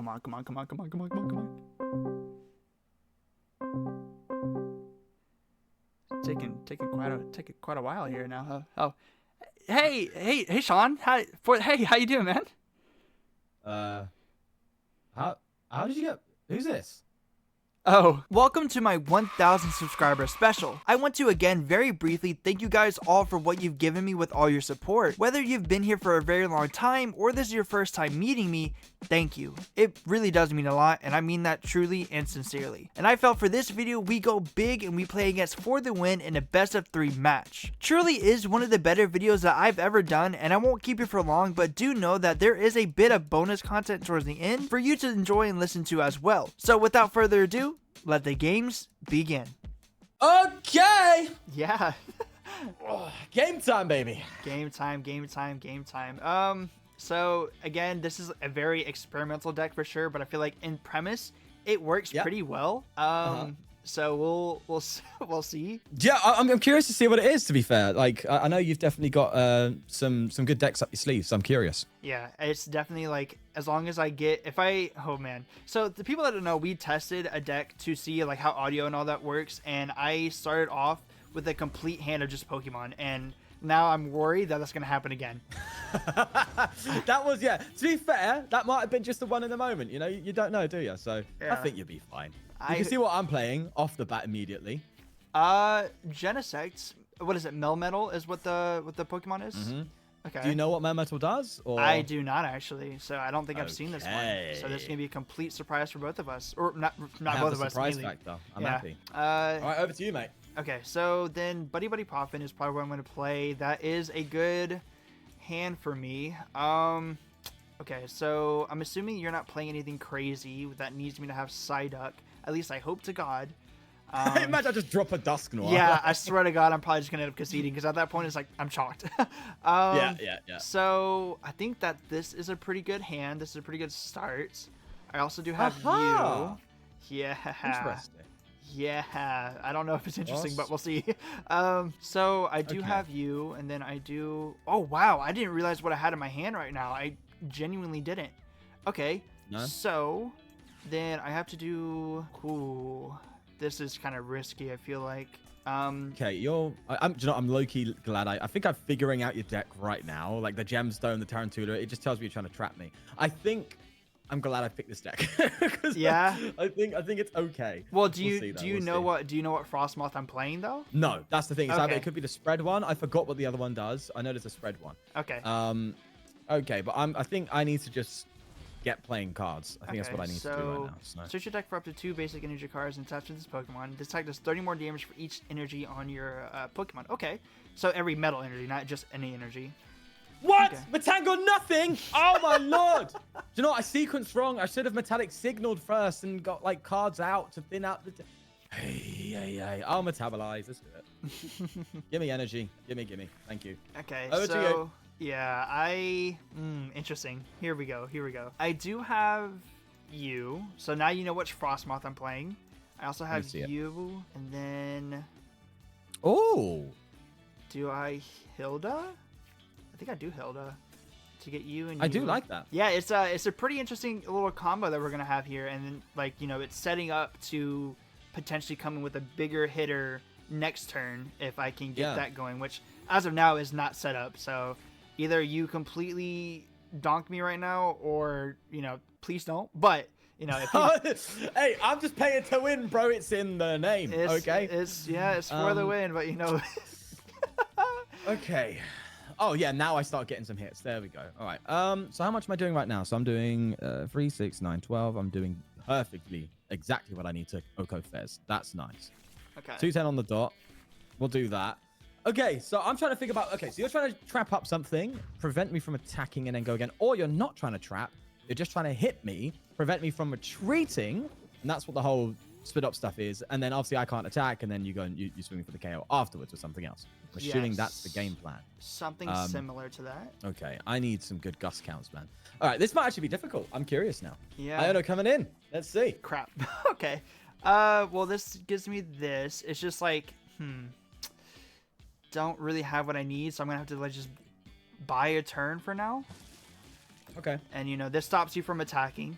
come on, come on, come on, come on, come on, come on, come on. Taking quite a while here now. Oh, hey, Sean. Hey, how you doing, man? How did you get? Who's this? Oh, welcome to my 1,000 subscriber special. I want to again very briefly thank you guys all for what you've given me with all your support. Whether you've been here for a very long time or this is your first time meeting me, thank you. It really does mean a lot, and I mean that truly and sincerely. And I felt for this video we go big and we play against ForTheWin in a best of 3 match. Truly is one of the better videos that I've ever done, and I won't keep you for long, but do know that there is a bit of bonus content towards the end for you to enjoy and listen to as well. So without further ado, let the games begin. Okay. Yeah. Game time, baby. Game time. So again, this is a very experimental deck for sure, but I feel like in premise it works pretty well. So we'll see. Yeah, I'm curious to see what it is. To be fair, like I know you've definitely got some good decks up your sleeve, so I'm curious. Yeah, it's definitely like as long as I get oh man. So the people that don't know, we tested a deck to see like how audio and all that works, and I started off with a complete hand of just Pokemon, and now I'm worried that that's gonna happen again. That was To be fair, that might have been just the one in the moment. You know, you don't know, do you? So yeah. I think you'll be fine. You can see what I'm playing off the bat immediately. Genesect. What is it? Melmetal is what the Pokemon is. Mm-hmm. Okay. Do you know what Melmetal does? Or I do not actually. So I don't think I've seen this one. So this is gonna be a complete surprise for both of us, or not both of us. Surprise factor. I'm happy. All right, over to you, mate. Okay, so then Buddy Buddy Poffin is probably what I'm gonna play. That is a good hand for me. Okay, so I'm assuming you're not playing anything crazy that needs me to have Psyduck. At least I hope to God. Imagine I just drop a Dusknoir. Yeah, I swear to God, I'm probably just gonna end up conceding because at that point it's like I'm chalked. Yeah. So I think that this is a pretty good hand. This is a pretty good start. I also do have you. Yeah. Interesting. Yeah, I don't know if it's interesting, but we'll see. So I do have you, and then I do. Oh wow, I didn't realize what I had in my hand right now. I genuinely didn't. Okay, so then I have to do. Ooh, this is kind of risky. I feel like. Okay, I'm low-key glad I think I'm figuring out your deck right now. Like the Gemstone, the Tarantula, it just tells me you're trying to trap me. I'm glad I picked this deck. Yeah. I think it's okay. Well, do you know what Frostmoth I'm playing though? No, that's the thing. It's either it could be the spread one. I forgot what the other one does. I know there's a spread one. Okay. Okay, but I think I need to just get playing cards. I think that's what I need to do right now. Search your deck for up to 2 basic energy cards and attach to this Pokemon. This deck does 30 more damage for each energy on your Pokemon. Okay. So every metal energy, not just any energy. What? Okay. Metango nothing? Oh my lord! Do you know what? I sequenced wrong. I should have Metallic signaled first and got like cards out to thin out the. Hey! I'll metabolize. Let's do it. Give me energy. Gimme. Thank you. Okay. Over to you. Yeah, interesting. Here we go. I do have you. So now you know which Frostmoth I'm playing. I also have you, and then. Oh. Do I Hilda? I think I do Hilda to get you and I do like that. Yeah, it's a pretty interesting little combo that we're gonna have here, and then like it's setting up to potentially coming with a bigger hitter next turn if I can get that going, which as of now is not set up. So either you completely donk me right now, or please don't. But if you... Hey, I'm just paying to win, bro. It's in the name. Okay. It's for the win, but Okay. Oh yeah, now I start getting some hits. There we go. All right. So how much am I doing right now? So I'm doing 3, 6, 9, 12. I'm doing perfectly exactly what I need to Oko Fez. That's nice. Okay. 210 on the dot. We'll do that. Okay, so I'm trying to think about. Okay, so you're trying to trap up something, prevent me from attacking, and then go again, or you're not trying to trap. You're just trying to hit me, prevent me from retreating, and that's what the whole split up stuff is. And then obviously I can't attack, and then you go and you swing for the KO afterwards or something else. I'm assuming that's the game plan. Something similar to that. Okay, I need some good gust counts, man. All right, this might actually be difficult. I'm curious now. Yeah. Iono coming in. Let's see. Crap. Okay. Well, this gives me this. It's just like, don't really have what I need, so I'm gonna have to like just buy a turn for now. Okay. And this stops you from attacking.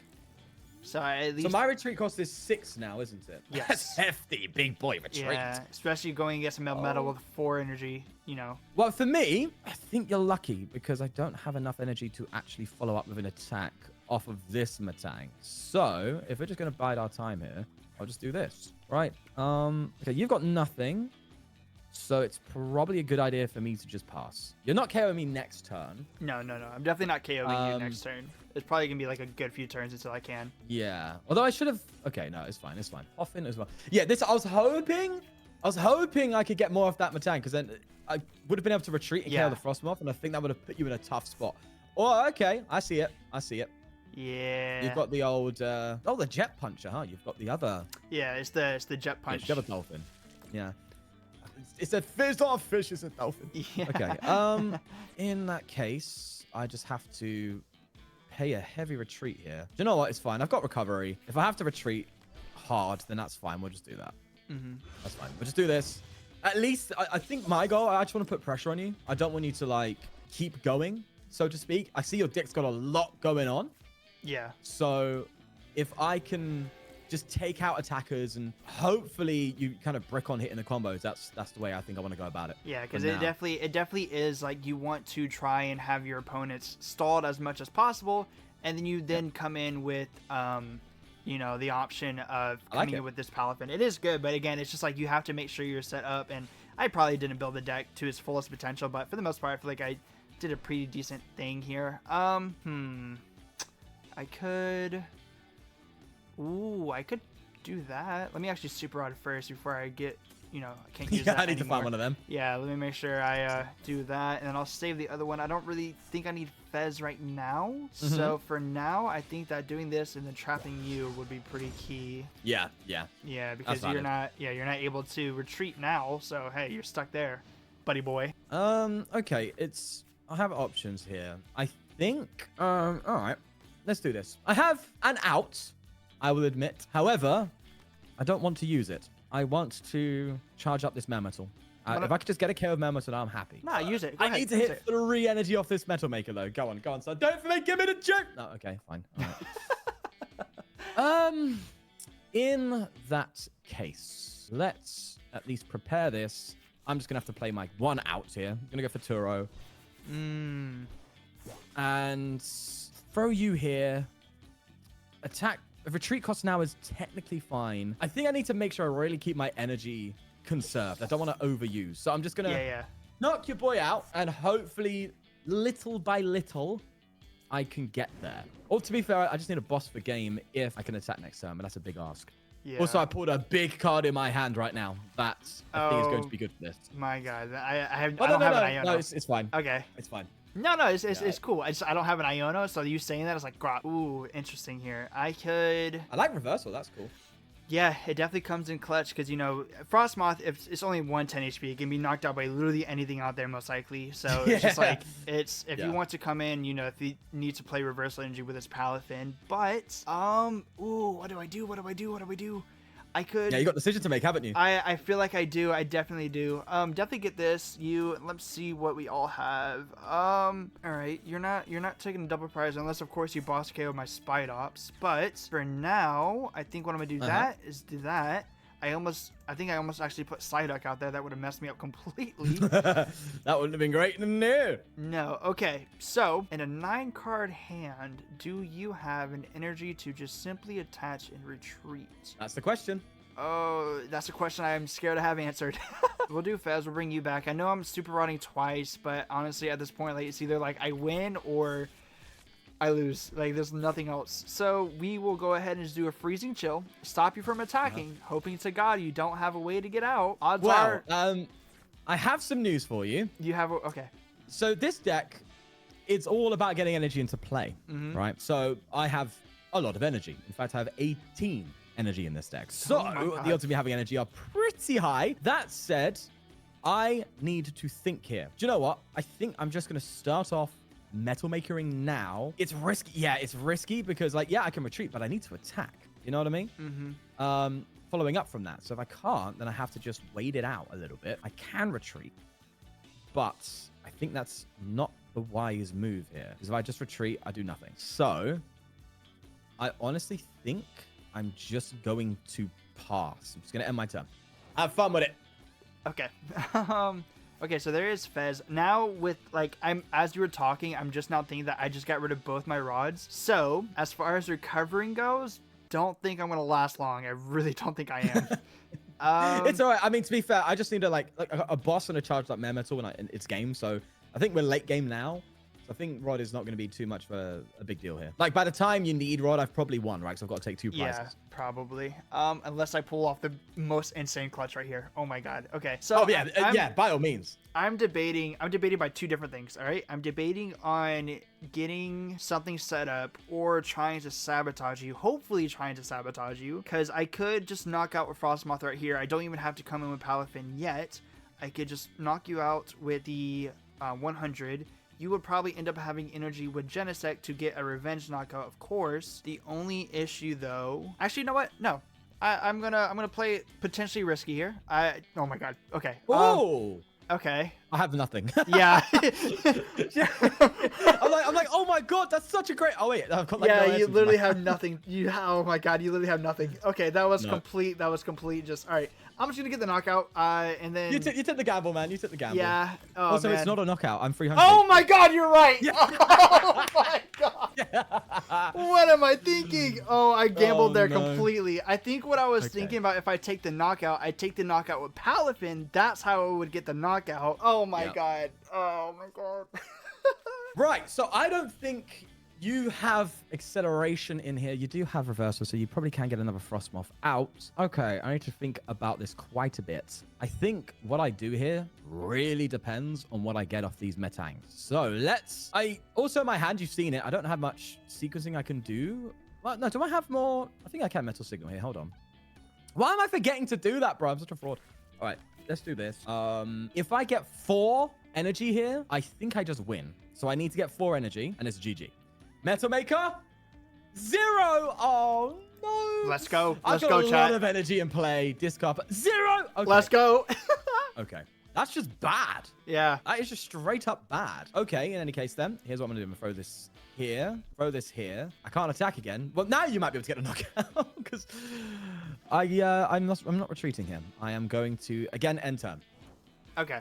So at least. So my retreat cost is 6 now, isn't it? Yes. That's hefty, big boy retreat. Yeah, especially going against a metal with 4 energy, you know. Well, for me, I think you're lucky because I don't have enough energy to actually follow up with an attack off of this Matang. So if we're just going to bide our time here, I'll just do this. Right. Okay, you've got nothing. So it's probably a good idea for me to just pass. You're not KOing me next turn. No. I'm definitely not KOing you next turn. It's probably going to be like a good few turns until I can. Yeah. Although I should have... Okay, no, it's fine. It's fine. Off in as well. Yeah, this... I was hoping I could get more off that Matang because then I would have been able to retreat and KO the Frostmoth, and I think that would have put you in a tough spot. Oh, okay. I see it. Yeah. You've got the old... the Jet Puncher, huh? You've got the other... Yeah, it's the Jet Punch. Yeah, the other dolphin. Yeah. It's a fish, it's not a fish, it's a dolphin. Yeah. Okay. In that case, I just have to pay a heavy retreat here. Do you know what? It's fine. I've got recovery. If I have to retreat hard, then that's fine. We'll just do that. That's fine. We'll just do this. At least, I think my goal, I actually want to put pressure on you. I don't want you to, like, keep going, so to speak. I see your deck's got a lot going on. Yeah. So if I can just take out attackers and hopefully you kind of brick on hitting the combos, that's the way I think I want to go about it. Yeah, because it definitely is like you want to try and have your opponents stalled as much as possible, and then you come in with you know, the option of coming in with this Palafin. It is good, but again, it's just like you have to make sure you're set up, and I probably didn't build the deck to its fullest potential, but for the most part, I feel like I did a pretty decent thing here. I could... Ooh, I could do that. Let me actually super rod first before I get, you know, I can't use that I need anymore. to find one of them. Yeah, let me make sure I do that, and then I'll save the other one. I don't really think I need Fez right now, so for now, I think that doing this and then trapping you would be pretty key. Yeah, because you're not able to retreat now, so hey, you're stuck there, buddy boy. Okay, I have options here. I think, all right, let's do this. I have an out, I will admit. However, I don't want to use it. I want to charge up this Mammoth. If I could just get a KO of Mammoth, I'm happy. Nah, use it. I need to hit 3 energy off this Metal Maker, though. Go on. So don't give me the joke. No, okay, fine. All right. In that case, let's at least prepare this. I'm just going to have to play my 1 out here. I'm going to go for Turo. And throw you here. Attack. The retreat cost now is technically fine. I think I need to make sure I really keep my energy conserved. I don't want to overuse. So I'm just going to knock your boy out, and hopefully, little by little, I can get there. Or to be fair, I just need a boss for game if I can attack next turn, but that's a big ask. Yeah. Also, I pulled a big card in my hand right now. That I think is going to be good for this. My God. I don't have an Iono. No, it's fine. Okay. It's fine. No, it's cool. I don't have an Iono, so you saying that is like, ooh, interesting here. I like reversal. That's cool. Yeah, it definitely comes in clutch because, you know, Frostmoth, if it's only 110 HP, it can be knocked out by literally anything out there, most likely. So it's just like, if you want to come in, you know, if you need to play reversal energy with this Palafin. But, ooh, what do I do? I could... Yeah, you got a decision to make, haven't you? I feel like I do. I definitely do. Definitely get this. Let's see what we all have. All right. You're not taking a double prize unless, of course, you boss KO my Spite Ops. But for now, I think what I'm gonna do do that. I think I almost actually put Psyduck out there. That would have messed me up completely. That wouldn't have been great. No. Okay. So, in a 9-card hand, do you have an energy to just simply attach and retreat? That's the question. Oh, that's a question I'm scared to have answered. We'll do Fez. We'll bring you back. I know I'm super rotting twice, but honestly, at this point, like, it's either like I win or I lose. Like, there's nothing else. So we will go ahead and just do a freezing chill, stop you from attacking, hoping to God you don't have a way to get out. Odds are... I have some news for you. You have... Okay. So this deck, it's all about getting energy into play, right? So I have a lot of energy. In fact, I have 18 energy in this deck. So the odds of me having energy are pretty high. That said, I need to think here. Do you know what? I think I'm just going to start off Metal Makering now. It's risky. Yeah, it's risky because, like, yeah, I can retreat, but I need to attack. You know what I mean? Following up from that. So if I can't, then I have to just wait it out a little bit. I can retreat, but I think that's not the wise move here. Because if I just retreat, I do nothing. So I honestly think I'm just going to pass. I'm just going to end my turn. Have fun with it. Okay. Okay, so there is Fez. Now with like as you were talking, I'm just now thinking that I just got rid of both my rods. So as far as recovering goes, don't think I'm gonna last long. I really don't think I am. It's all right. I mean, to be fair, I just need to like a boss and a charged up metal in its game. So I think we're late game now. So I think Rod is not going to be too much of a big deal here. Like by the time you need Rod, I've probably won, right? So I've got to take 2 prizes. Yeah, probably. Unless I pull off the most insane clutch right here. Oh my god. Okay. So oh yeah, yeah. By all means. I'm debating by 2 different things. All right. I'm debating on getting something set up or trying to sabotage you. Hopefully trying to sabotage you, because I could just knock out with Frostmoth right here. I don't even have to come in with Palafin yet. I could just knock you out with the 100. You would probably end up having energy with Genesect to get a revenge knockout, of course. The only issue, though... Actually, you know what? No. I'm gonna play it potentially risky here. Oh my god. Okay. Oh! Okay. I have nothing. Yeah. I'm like, oh my god, that's such a great... Oh wait, I've got like yeah, no you literally have nothing. Oh my god, you literally have nothing. Okay, that was complete. That was complete. Just all right. I'm just gonna get the knockout, and then you took the gamble, man. You took the gamble. Yeah. Oh, also, man. It's not a knockout. I'm 300. Oh my god, you're right. Yeah. Oh my god. What am I thinking? Oh, I gambled there completely. I think what I was thinking about, if I take the knockout, I take the knockout with Palafin. That's how I would get the knockout. Oh my god. Oh my god. Right. So I don't think you have acceleration in here. You do have reversal, so you probably can get another Frostmoth out. Okay, I need to think about this quite a bit. I think what I do here really depends on what I get off these Metangs. So also in my hand, you've seen it. I don't have much sequencing I can do. Well, no, do I have more? I think I can Metal Signal here. Hold on. Why am I forgetting to do that, bro? I'm such a fraud. All right, let's do this. If I get 4 energy here, I think I just win. So I need to get 4 energy, and it's GG. Metal Maker, 0. Oh no. Let's go. I've got a lot of energy in play. Discard 0. Okay. Let's go. Okay. That's just bad. Yeah. That is just straight up bad. Okay, in any case then, here's what I'm gonna do. I'm gonna throw this here, throw this here. I can't attack again. Well, now you might be able to get a knockout because I'm not retreating him. I am going to again end turn. Okay.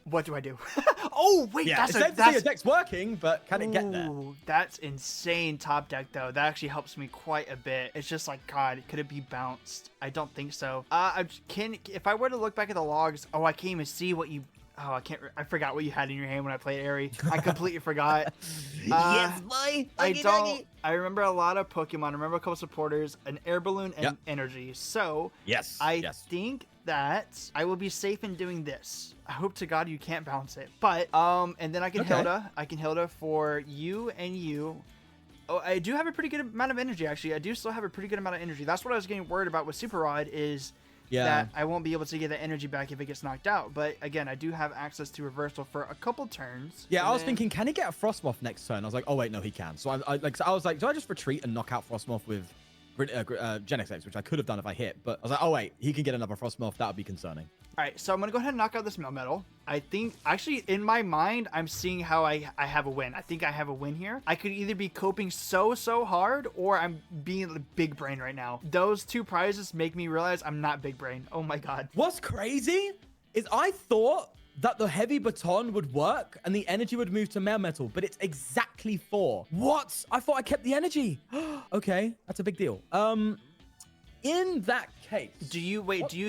What do I do? Oh wait, yeah, that's your deck's working, but can it get there? That's insane top deck though. That actually helps me quite a bit. It's just like, God, could it be bounced? I don't think so. If I were to look back at the logs, I can't even see what you. Oh, I forgot what you had in your hand when I played Airy. I completely forgot. Yes, boy. I remember a lot of Pokemon. I remember a couple supporters, an air balloon, and energy. So yes, I think that I will be safe in doing this. I hope to God you can't bounce it. But and then I can Hilda. I can Hilda for you and you. Oh, I do have a pretty good amount of energy actually. I do still have a pretty good amount of energy. That's what I was getting worried about with Super Rod is that I won't be able to get the energy back if it gets knocked out. But again, I do have access to reversal for a couple turns. Yeah, I was thinking, can he get a Frostmoth next turn? I was like, oh wait, no, he can. So I was like, do I just retreat and knock out Frostmoth with Genesect, which I could have done if I hit, but I was like, oh wait, he can get another Frostmoth. That would be concerning. All right, so I'm gonna go ahead and knock out this Melmetal. I think actually in my mind, I'm seeing how I have a win. I think I have a win here. I could either be coping so hard, or I'm being big brain right now. Those 2 prizes make me realize I'm not big brain. Oh my god. What's crazy is I thought that the heavy baton would work and the energy would move to Melmetal, but it's exactly 4. What? I thought I kept the energy. Okay, that's a big deal. In that case, do you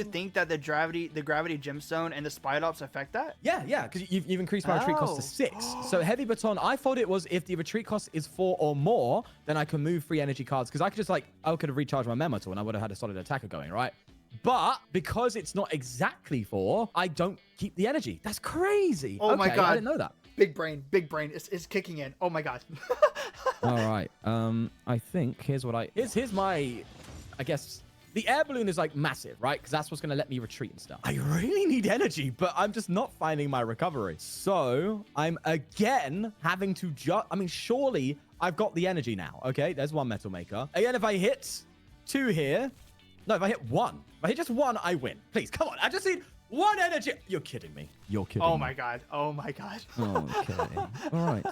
think that the gravity gemstone and the Spidops affect that? Yeah, because you've increased my retreat cost to 6. So heavy baton, I thought it was if the retreat cost is 4 or more, then I can move free energy cards, because I could just I could have recharged my Melmetal and I would have had a solid attacker going, right? But because it's not exactly 4, I don't keep the energy. That's crazy. Oh my god, I didn't know that. Big brain it's kicking in. Oh my god. All right, I think here's my, I guess, the air balloon is like massive, right? Because that's what's going to let me retreat and stuff. I really need energy, but I'm just not finding my recovery. So I'm again having to surely I've got the energy now. Okay, there's 1 Metal Maker. Again, if I hit 2 here, no, if I hit 1, if I hit just 1, I win. Please, come on. I just need 1 energy. You're kidding me. You're kidding Oh me. my god. Oh my god. Okay. All right.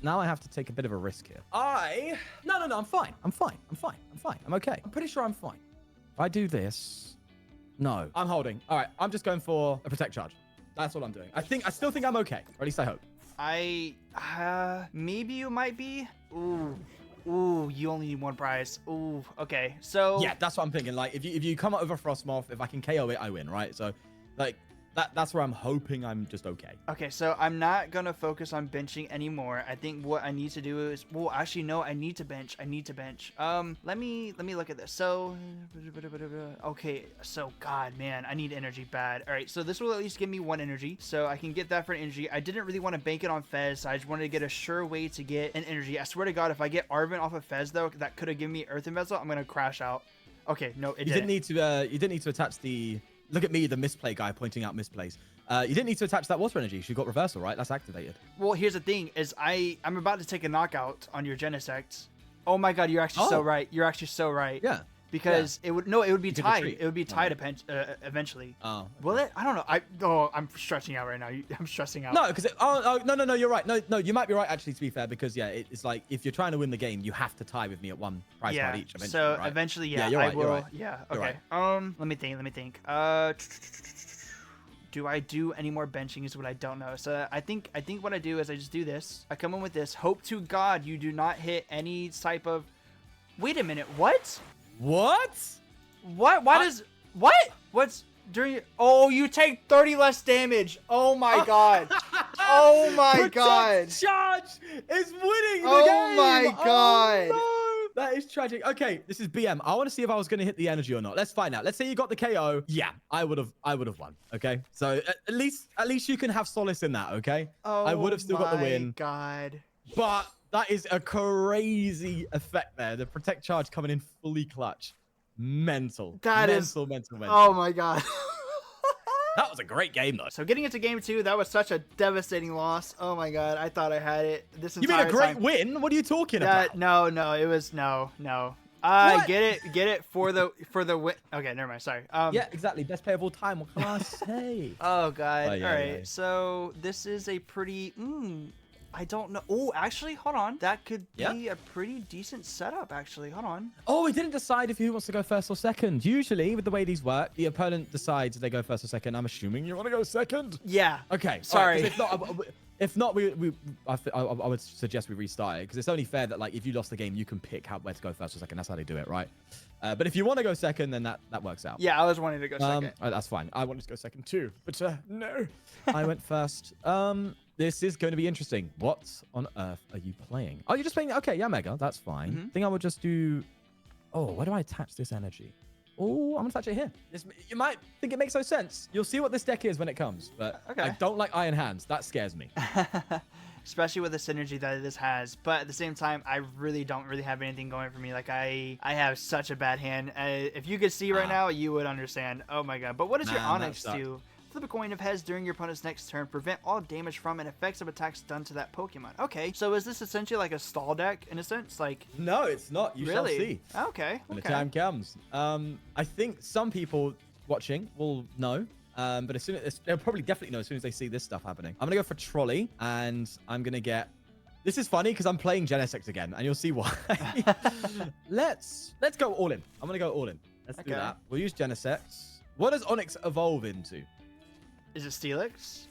Now I have to take a bit of a risk here. No, I'm fine. I'm fine. I'm okay. I'm pretty sure I'm fine. If I do this, no, I'm holding. All right. I'm just going for a protect charge. That's all I'm doing. I still think I'm okay. Or at least I hope. Maybe you might be. Ooh, you only need 1 prize. Ooh, okay. So Yeah, that's what I'm thinking. Like, if you come up with a Frostmoth, if I can KO it, I win, right? So, like, that's where I'm hoping I'm just okay. Okay, so I'm not gonna focus on benching anymore. I think what I need to do is, well, actually, no, I need to bench. Let me look at this. So, okay, so God, man, I need energy bad. All right, so this will at least give me 1 energy, so I can get that for an energy. I didn't really want to bank it on Fez, so I just wanted to get a sure way to get an energy. I swear to God, if I get Arvin off of Fez though, that could have given me Earthen Vessel. I'm gonna crash out. Okay, no, it didn't. You didn't need to attach the. Look at me, the misplay guy, pointing out misplays. You didn't need to attach that water energy. She got reversal, right? That's activated. Well, here's the thing: is I'm about to take a knockout on your Genesect. Oh my God, you're actually so right. You're actually so right. Yeah. Because it would be tied. It would be tied eventually. Oh. Will it? I don't know. I'm stretching out right now. I'm stressing out. No, because no, you're right. No, you might be right actually. To be fair, because yeah, it's like if you're trying to win the game, you have to tie with me at 1 prize card each. Eventually, so right? eventually, yeah, you're right, I will. You're right. Yeah. You're Okay. right. Let me think. Do I do any more benching is what I don't know. So I think what I do is I just do this. I come in with this. Hope to God you do not hit any type of. Wait a minute. What? What? What? Why does what? What's during? Oh, you take 30 less damage. Oh my God. Oh my God. Charge is winning the game. Oh my God. Oh, no. That is tragic. Okay, this is BM. I want to see if I was going to hit the energy or not. Let's find out. Let's say you got the KO. Yeah, I would have won. Okay, so at least you can have solace in that. Okay. Oh, I would have still got the win. God. But that is a crazy effect there. The protect charge coming in fully clutch. Mental. Mental. Oh my God. That was a great game though. So getting into game 2, that was such a devastating loss. Oh my God, I thought I had it this entire time. You mean a great win? What are you talking about? No, it was no. Get it for the win. Okay, never mind. Sorry. Yeah, exactly. Best play of all time. What can I say? Oh God. Yeah, all right. So this is a pretty. I don't know. Oh, actually, hold on. That could be a pretty decent setup, actually. Hold on. Oh, he didn't decide if he wants to go first or second. Usually, with the way these work, the opponent decides if they go first or second. I'm assuming you want to go second. Yeah. Okay. Sorry. Right, if not, I would suggest we restart it because it's only fair that like if you lost the game, you can pick where to go first or second. That's how they do it, right? But if you want to go second, then that works out. Yeah, I was wanting to go second. That's fine. I wanted to go second too, but no, I went first. This is going to be interesting. What on earth are you playing? Oh, you're just playing. Okay, yeah, Mega. That's fine. I think I would just do. Oh, where do I attach this energy? Oh, I'm gonna attach it here. You might think it makes no sense. You'll see what this deck is when it comes, but I don't like Iron Hands. That scares me. Especially with the synergy that this has, but at the same time, I really don't have anything going for me. Like I have such a bad hand. If you could see right now, you would understand. Oh my God! But what does your Onyx do? Flip a coin of heads during your opponent's next turn. Prevent all damage from and effects of attacks done to that Pokemon. Okay, so is this essentially like a stall deck in a sense? Like no, it's not. You shall see. Okay. When the time comes. I think some people watching will know. But as soon as they'll probably definitely know as soon as they see this stuff happening. I'm gonna go for Trolley, and I'm gonna get. This is funny because I'm playing Genesect again, and you'll see why. Let's go all in. I'm gonna go all in. Let's do that. We'll use Genesect. What does Onyx evolve into? Is it Steelix?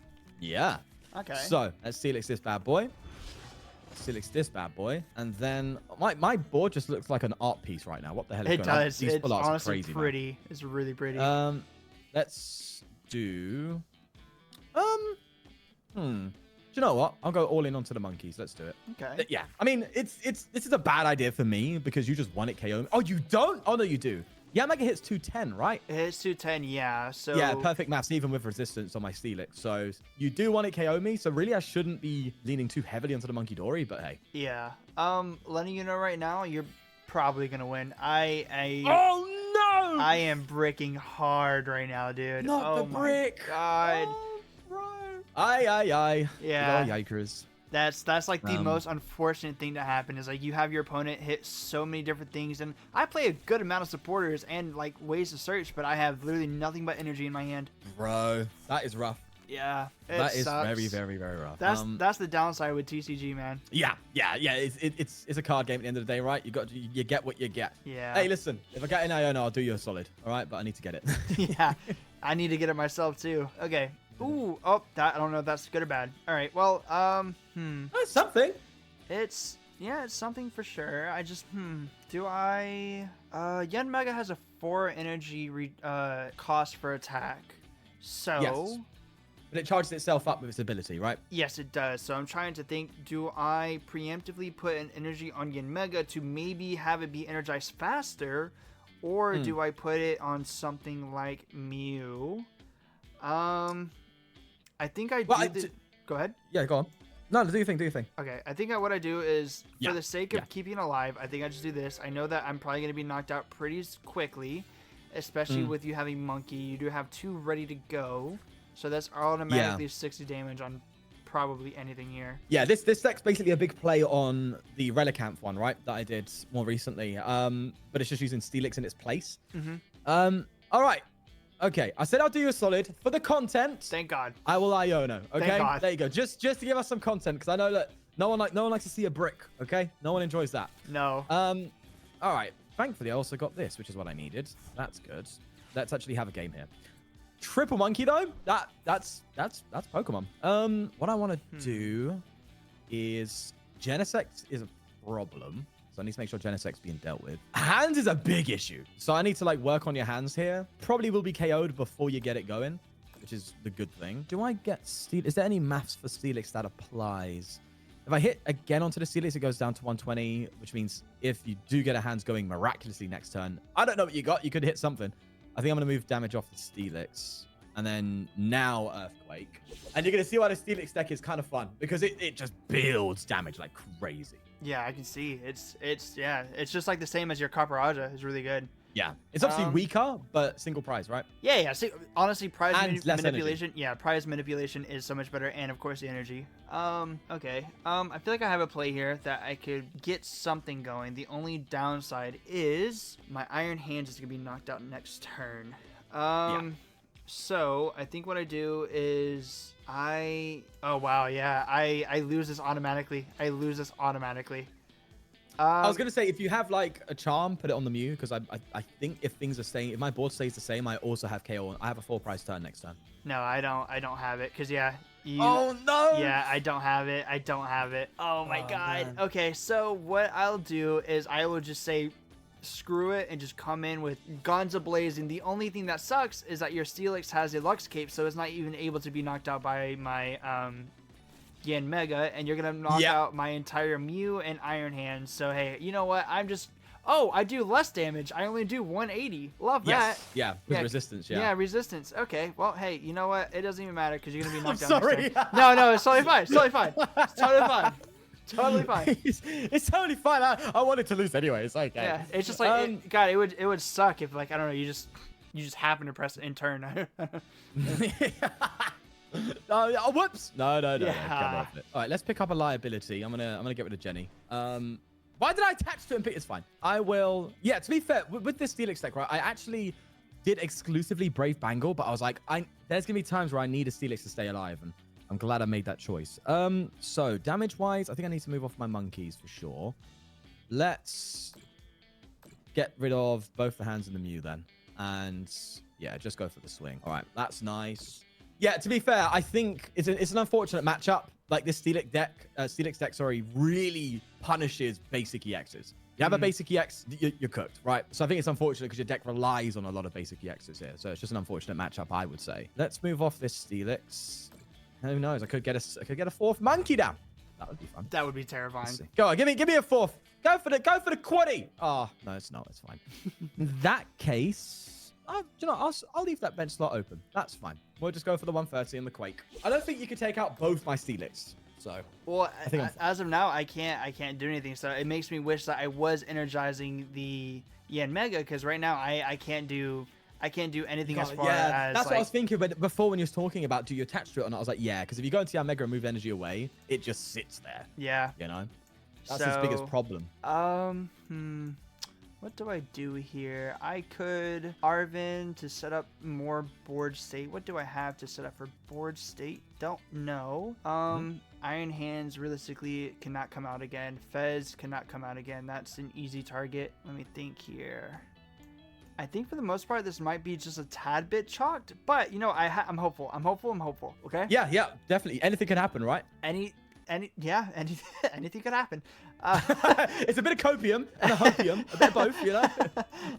Yeah. Okay. So let's Steelix this bad boy. Steelix this bad boy, and then my board just looks like an art piece right now. What the hell is going on? It does. It's honestly crazy, pretty. Man. It's really pretty. Let's do. Do you know what? I'll go all in onto the monkeys. Let's do it. Okay. Yeah. I mean, this is a bad idea for me because you just won it KO. Oh, you don't? Oh no, you do. Yeah, Mega hits 210, right? It hits 210, yeah. So yeah, perfect maths, even with resistance on my Steelix. So you do want it KO me. So really, I shouldn't be leaning too heavily onto the Monkey Dory, but hey. Yeah. Letting you know right now, you're probably gonna win. Oh no! I am bricking hard right now, dude. Not the brick. God. Oh, bro. Aye. Yeah. Yikers. That's like the most unfortunate thing to happen is like you have your opponent hit so many different things, and I play a good amount of supporters and like ways to search, but I have literally nothing but energy in my hand. Bro, that is rough. Yeah, that is sucks. very, very, very rough. That's the downside with TCG, man. Yeah. It's a card game at the end of the day, right? You get what you get. Yeah. Hey, listen, if I get an Iona, I'll do you a solid. All right, but I need to get it. Yeah, I need to get it myself too. Okay. Ooh, oh, that I don't know if that's good or bad. All right, well, It's something. it's something for sure. I just do I Yen Mega has a 4 energy cost for attack. So Yes. But it charges itself up with its ability, right? yes, it does. So I'm trying to think, do I preemptively put an energy on Yen Mega to maybe have it be energized faster, or do I put it on something like Mew? I think I do. Go ahead. Yeah, go on. No, do your thing. Okay, I think what I do is, Yeah, for the sake of keeping it alive, I think I just do this. I know that I'm probably going to be knocked out pretty quickly, especially with you having Monkey. You do have 2 ready to go, so that's automatically 60 damage on probably anything here. Yeah, this deck's basically a big play on the Relicanth one, right? That I did more recently. But it's just using Steelix in its place. All right. Okay, I said I'll do you a solid for the content. Thank God. I will Iono. Okay, Thank God. there you go. Just to give us some content, because I know that no one likes to see a brick. Okay, no one enjoys that. No. All right. Thankfully, I also got this, which is what I needed. That's good. Let's actually have a game here. Triple monkey though. That's Pokemon. What I want to do is Genesect is a problem. So I need to make sure Genesect's being dealt with. Hands is a big issue. So I need to like work on your hands here. Probably will be KO'd before you get it going, which is the good thing. Do I get Steel? Is there any maths for Steelix that applies? If I hit again onto the Steelix, it goes down to 120, which means if you do get a hands going miraculously next turn, I don't know what you got. You could hit something. I think I'm going to move damage off the Steelix. And then now Earthquake. And you're going to see why the Steelix deck is kind of fun, because it just builds damage like crazy. Yeah, I can see. It's just like the same as your Copper It's really good. Yeah. It's obviously weaker, but single prize, right? Yeah. See, honestly, prize manipulation. Energy. Yeah, prize manipulation is so much better, and of course the energy. Okay. I feel like I have a play here that I could get something going. The only downside is my Iron Hands is gonna be knocked out next turn. So I think what I do is I lose this automatically. I was gonna say, if you have like a charm, put it on the Mew, because I think if my board stays the same, I also have KO. I have a 4 prize turn next turn. No, I don't have it, because oh no. Yeah, I don't have it. Oh my God. Man. Okay, so what I'll do is I will just say screw it and just come in with guns a-blazing. The only thing that sucks is that your Steelix has a Lux Cape, so it's not even able to be knocked out by my Yen Mega, and you're gonna knock out my entire Mew and Iron Hands. So hey, you know what? I do less damage. I only do 180. Love that. Yeah, with resistance. Yeah, resistance. Okay, well, hey, you know what? It doesn't even matter because you're gonna be knocked I'm down. Sorry. No, it's totally fine. It's totally fine. It's totally fine. Totally fine. It's totally fine. I wanted to lose anyway. It's okay. Yeah, it's just like it would suck if like I don't know, you just happen to press in turn. Oh, whoops. No. Yeah. Get off it. All right, let's pick up a liability. I'm gonna get rid of Jenny. Why did I attach to him? It's fine. I will. Yeah, to be fair, with this Steelix deck, right, I actually did exclusively Brave Bangle, but I was like, there's gonna be times where I need a Steelix to stay alive, and I'm glad I made that choice. So damage-wise, I think I need to move off my monkeys for sure. Let's get rid of both the hands and the Mew then. And yeah, just go for the swing. All right, that's nice. Yeah, to be fair, I think it's an unfortunate matchup. Like this Steelix deck, really punishes basic EXs. You have a basic EX, you're cooked, right? So I think it's unfortunate because your deck relies on a lot of basic EXs here. So it's just an unfortunate matchup, I would say. Let's move off this Steelix. Who knows? I could get a 4th monkey down. That would be fun. That would be terrifying. Go on, give me a 4th. Go for the quaddy. Oh no, it's not. It's fine. In that case, I'll leave that bench slot open. That's fine. We'll just go for the 130 and the Quake. I don't think you could take out both my Steelix. So well, as of now, I can't do anything. So it makes me wish that I was energizing the Yen Mega, because right now I can't do I can't do anything as God, far as that's like, what I was thinking. But before, when you was talking about do you attach to it or not, I was like, yeah, because if you go into the Omega and move energy away, it just sits there. yeah. You know, that's his biggest problem. What do I do here? I could Arvin to set up more board state. What do I have to set up for board state? Don't know. Iron Hands realistically cannot come out again. Fez cannot come out again. That's an easy target. Let me think here. I think for the most part, this might be just a tad bit chalked, but you know, I'm hopeful. I'm hopeful. Okay. Yeah, definitely. Anything can happen, right? Anything could happen. It's a bit of copium and a hopium, a bit of both, you know.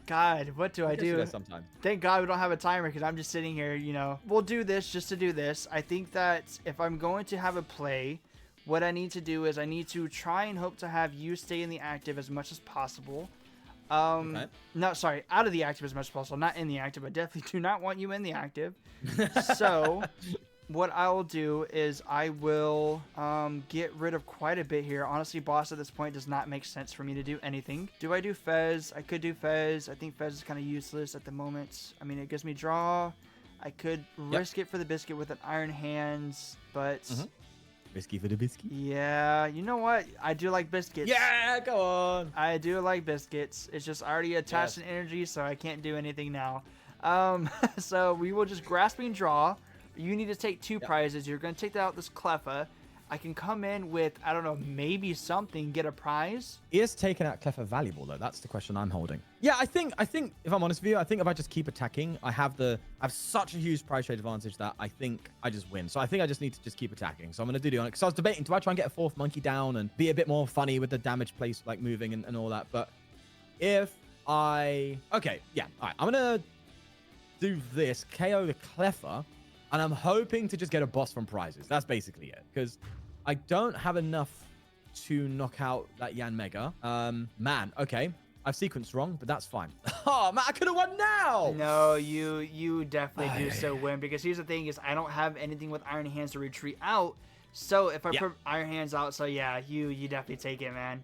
God, what do I do? Sometimes. Thank God we don't have a timer because I'm just sitting here, you know. We'll do this just to do this. I think that if I'm going to have a play, what I need to do is I need to try and hope to have you stay in the active as much as possible. Okay. No, sorry, out of the active as much as possible. Not in the active, but definitely do not want you in the active. So what I will do is I will get rid of quite a bit here. Honestly, boss, at this point does not make sense for me to do anything. Do I do Fez? I could do Fez. I think Fez is kind of useless at the moment. I mean, it gives me draw. I could risk it for the biscuit with an Iron Hands, but... Risky for the biscuit. Yeah, you know what? I do like biscuits. Yeah, go on. I do like biscuits. It's just already attached in energy, so I can't do anything now. So we will just grasping draw. You need to take two prizes. You're going to take that out this Cleffa. I can come in with, I don't know, maybe something, get a prize. Is taking out Cleffa valuable, though? That's the question I'm holding. Yeah, I think, if I'm honest with you, I think if I just keep attacking, I have such a huge price trade advantage that I think I just win. So I think I just need to just keep attacking. So I'm going to do the Onyx. Because I was debating, do I try and get a fourth monkey down and be a bit more funny with the damage place, like moving and all that? But if I... Okay, yeah. All right, I'm going to do this, KO the Cleffa, and I'm hoping to just get a boss from prizes. That's basically it. Because I don't have enough to knock out that Yan Mega. Man, okay. I've sequenced wrong, but that's fine. Oh, man, I could have won now. No, you definitely do so win. Because here's the thing is I don't have anything with Iron Hands to retreat out. So if I put Iron Hands out, so yeah, you definitely take it, man.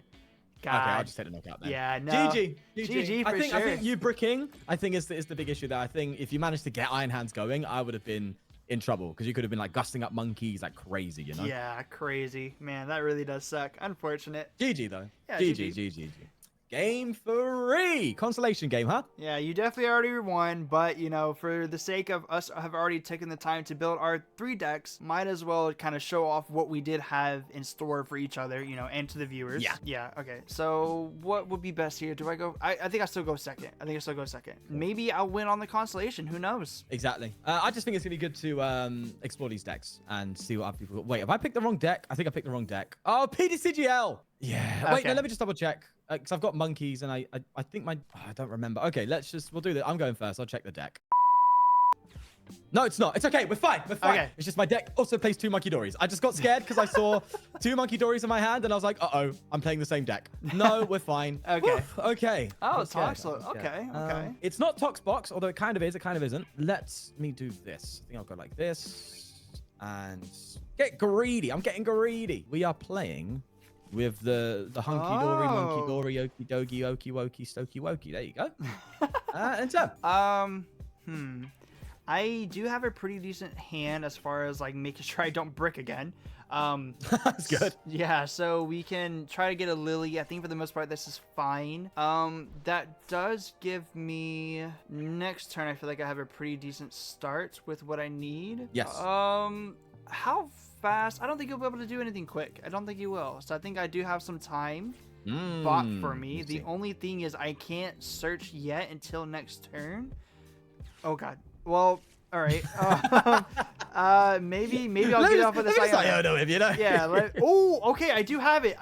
God. Okay, I'll just take the knockout then. Yeah, no. GG for sure. I think you bricking, I think is the big issue there. I think if you managed to get Iron Hands going, I would have been in trouble because you could have been like gusting up monkeys like crazy, you know? Yeah, crazy. Man, that really does suck. Unfortunate. GG though. Yeah, GG. Game 3. Consolation game, huh? Yeah, you definitely already won, but, you know, for the sake of us have already taken the time to build our 3 decks, might as well kind of show off what we did have in store for each other, you know, and to the viewers. Yeah, okay. So what would be best here? Do I go? I think I still go second. Maybe I'll win on the consolation. Who knows? Exactly. I just think it's going to be good to explore these decks and see what other people... Wait, have I picked the wrong deck? I think I picked the wrong deck. Oh, PTCGL! Yeah. Wait, no, let me just double check. Because I've got monkeys and I think my... Oh, I don't remember. Okay, we'll do that. I'm going first. I'll check the deck. No, it's not. It's okay. We're fine. Okay. It's just my deck also plays 2 Monkey Dories. I just got scared because I saw 2 Monkey Dories in my hand and I was like, uh-oh, I'm playing the same deck. No, we're fine. Okay. Woof, okay. Oh, it's Tox. Okay. It's not Toxbox, although it kind of is. It kind of isn't. Let me do this. I think I'll go like this and get greedy. I'm getting greedy. We are playing with the hunky dory, monkey dory, okie dokie, okie wokie, stokey wokie. There you go. And so. I do have a pretty decent hand as far as like making sure I don't brick again. That's good. Yeah, so we can try to get a Lily. I think for the most part this is fine. That does give me next turn. I feel like I have a pretty decent start with what I need. Yes. How fast? I don't think you'll be able to do anything quick. I don't think you will. So I think I do have some time bought for me. The only thing is I can't search yet until next turn. Oh God. Well, all right. Maybe I'll get off with this. Yeah. Oh, okay. I do have it.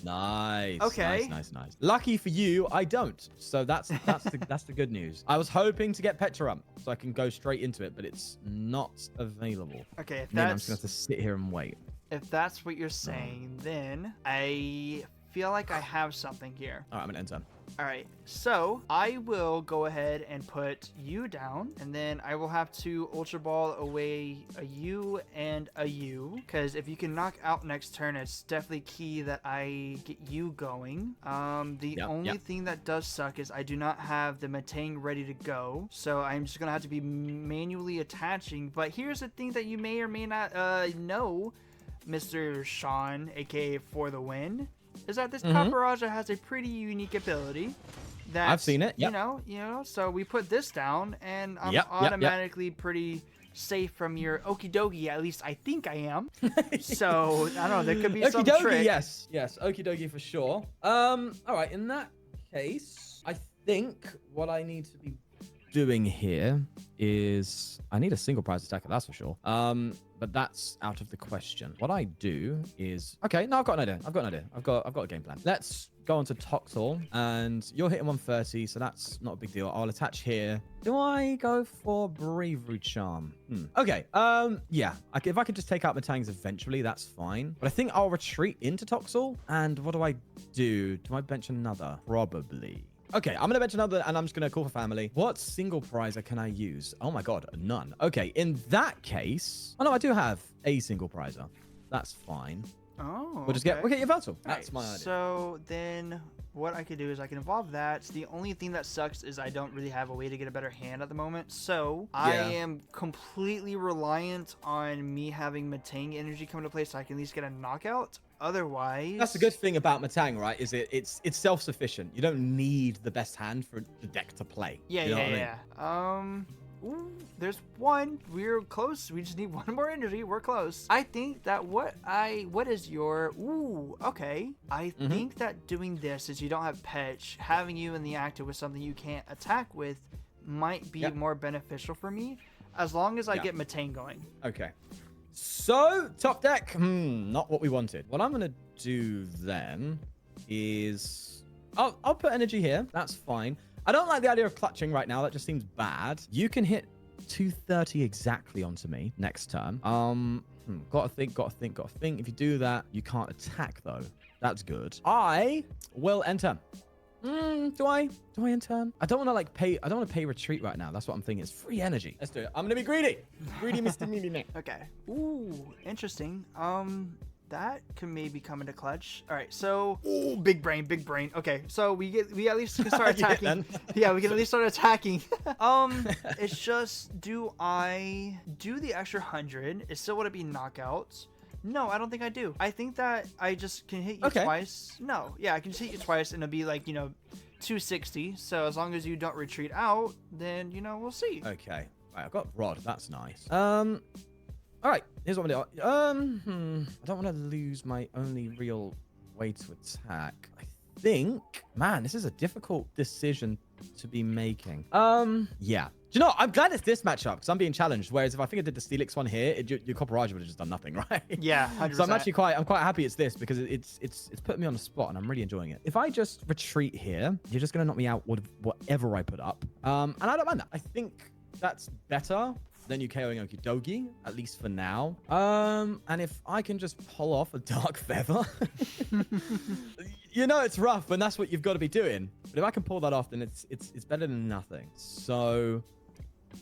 Nice. Okay. Nice. Lucky for you, I don't. So that's the good news. I was hoping to get Petra so I can go straight into it, but it's not available. Okay. I'm just gonna have to sit here and wait. If that's what you're saying, then I feel like I have something here. All right, I'm gonna enter. All right, so I will go ahead and put you down, and then I will have to Ultra Ball away a U and a U, because if you can knock out next turn, it's definitely key that I get you going. The only thing that does suck is I do not have the Matang ready to go, so I'm just gonna have to be manually attaching. But here's the thing that you may or may not know, Mr. Sean, aka ForTheWin, is that this Paparaja has a pretty unique ability that I've seen it. You know, so we put this down, and I'm automatically pretty safe from your okie dokie. At least I think I am. So I don't know. There could be some trick. Yes, okie dokie for sure. All right. In that case, I think what I need to be doing here is I need a single prize attacker, that's for sure. But that's out of the question. What I do is I've got an idea. I've got a game plan. Let's go on to Toxel, and you're hitting 130, so that's not a big deal. I'll attach here. Do I go for Bravery Charm? Okay. Yeah. If I could just take out Matangs eventually, that's fine. But I think I'll retreat into Toxel. And what do I do? Do I bench another? Probably. Okay, I'm going to bench another, and I'm just going to call for family. What single prizer can I use? Oh my god, none. Okay, in that case... Oh no, I do have a single prizer. That's fine. Oh, we'll just get your Veltal. That's right, my idea. So then what I could do is I can evolve that. The only thing that sucks is I don't really have a way to get a better hand at the moment. So I am completely reliant on me having Matang energy come into play so I can at least get a knockout. Otherwise, that's the good thing about Matang, right? Is it's self-sufficient. You don't need the best hand for the deck to play. Yeah, you know what I mean? Ooh, there's one. We're close. We just need one more energy. We're close. I think that what is your... Ooh, okay. I think that doing this, is you don't have Petch, having you in the active with something you can't attack with might be more beneficial for me, as long as I get Matang going. Okay. So, top deck, not what we wanted. What I'm going to do then is... I'll put energy here. That's fine. I don't like the idea of clutching right now. That just seems bad. You can hit 230 exactly onto me next turn. Gotta think. If you do that, you can't attack, though. That's good. I will enter. Do I enter? I don't want to pay. I don't want to pay retreat right now. That's what I'm thinking. It's free energy. Let's do it. I'm gonna be greedy. Greedy, Mr. Mimi. Okay. Ooh, interesting. That can maybe come into clutch. All right. So, ooh, big brain. Okay. So we at least can start attacking. Yeah, we can at least start attacking. It's just, do I do the extra 100? Is still would it be knockouts? No, I don't think I do. I think that I just can hit you twice. No, yeah, I can just hit you twice and it'll be like, 260. So as long as you don't retreat out, then, we'll see. Okay. Right, I've got Rod. That's nice. All right. Here's what I'm going to do. I don't want to lose my only real way to attack. I think, man, this is a difficult decision to be making. Yeah. Do you know, I'm glad it's this matchup because I'm being challenged. Whereas if I think I did the Steelix one here, your Copperage would have just done nothing, right? Yeah, 100%. So I'm quite happy it's this because it's putting me on the spot and I'm really enjoying it. If I just retreat here, you're just gonna knock me out with whatever I put up. And I don't mind that. I think that's better than you KOing Okidogi, at least for now. And if I can just pull off a Dark Feather, it's rough, and that's what you've got to be doing. But if I can pull that off, then it's better than nothing. So,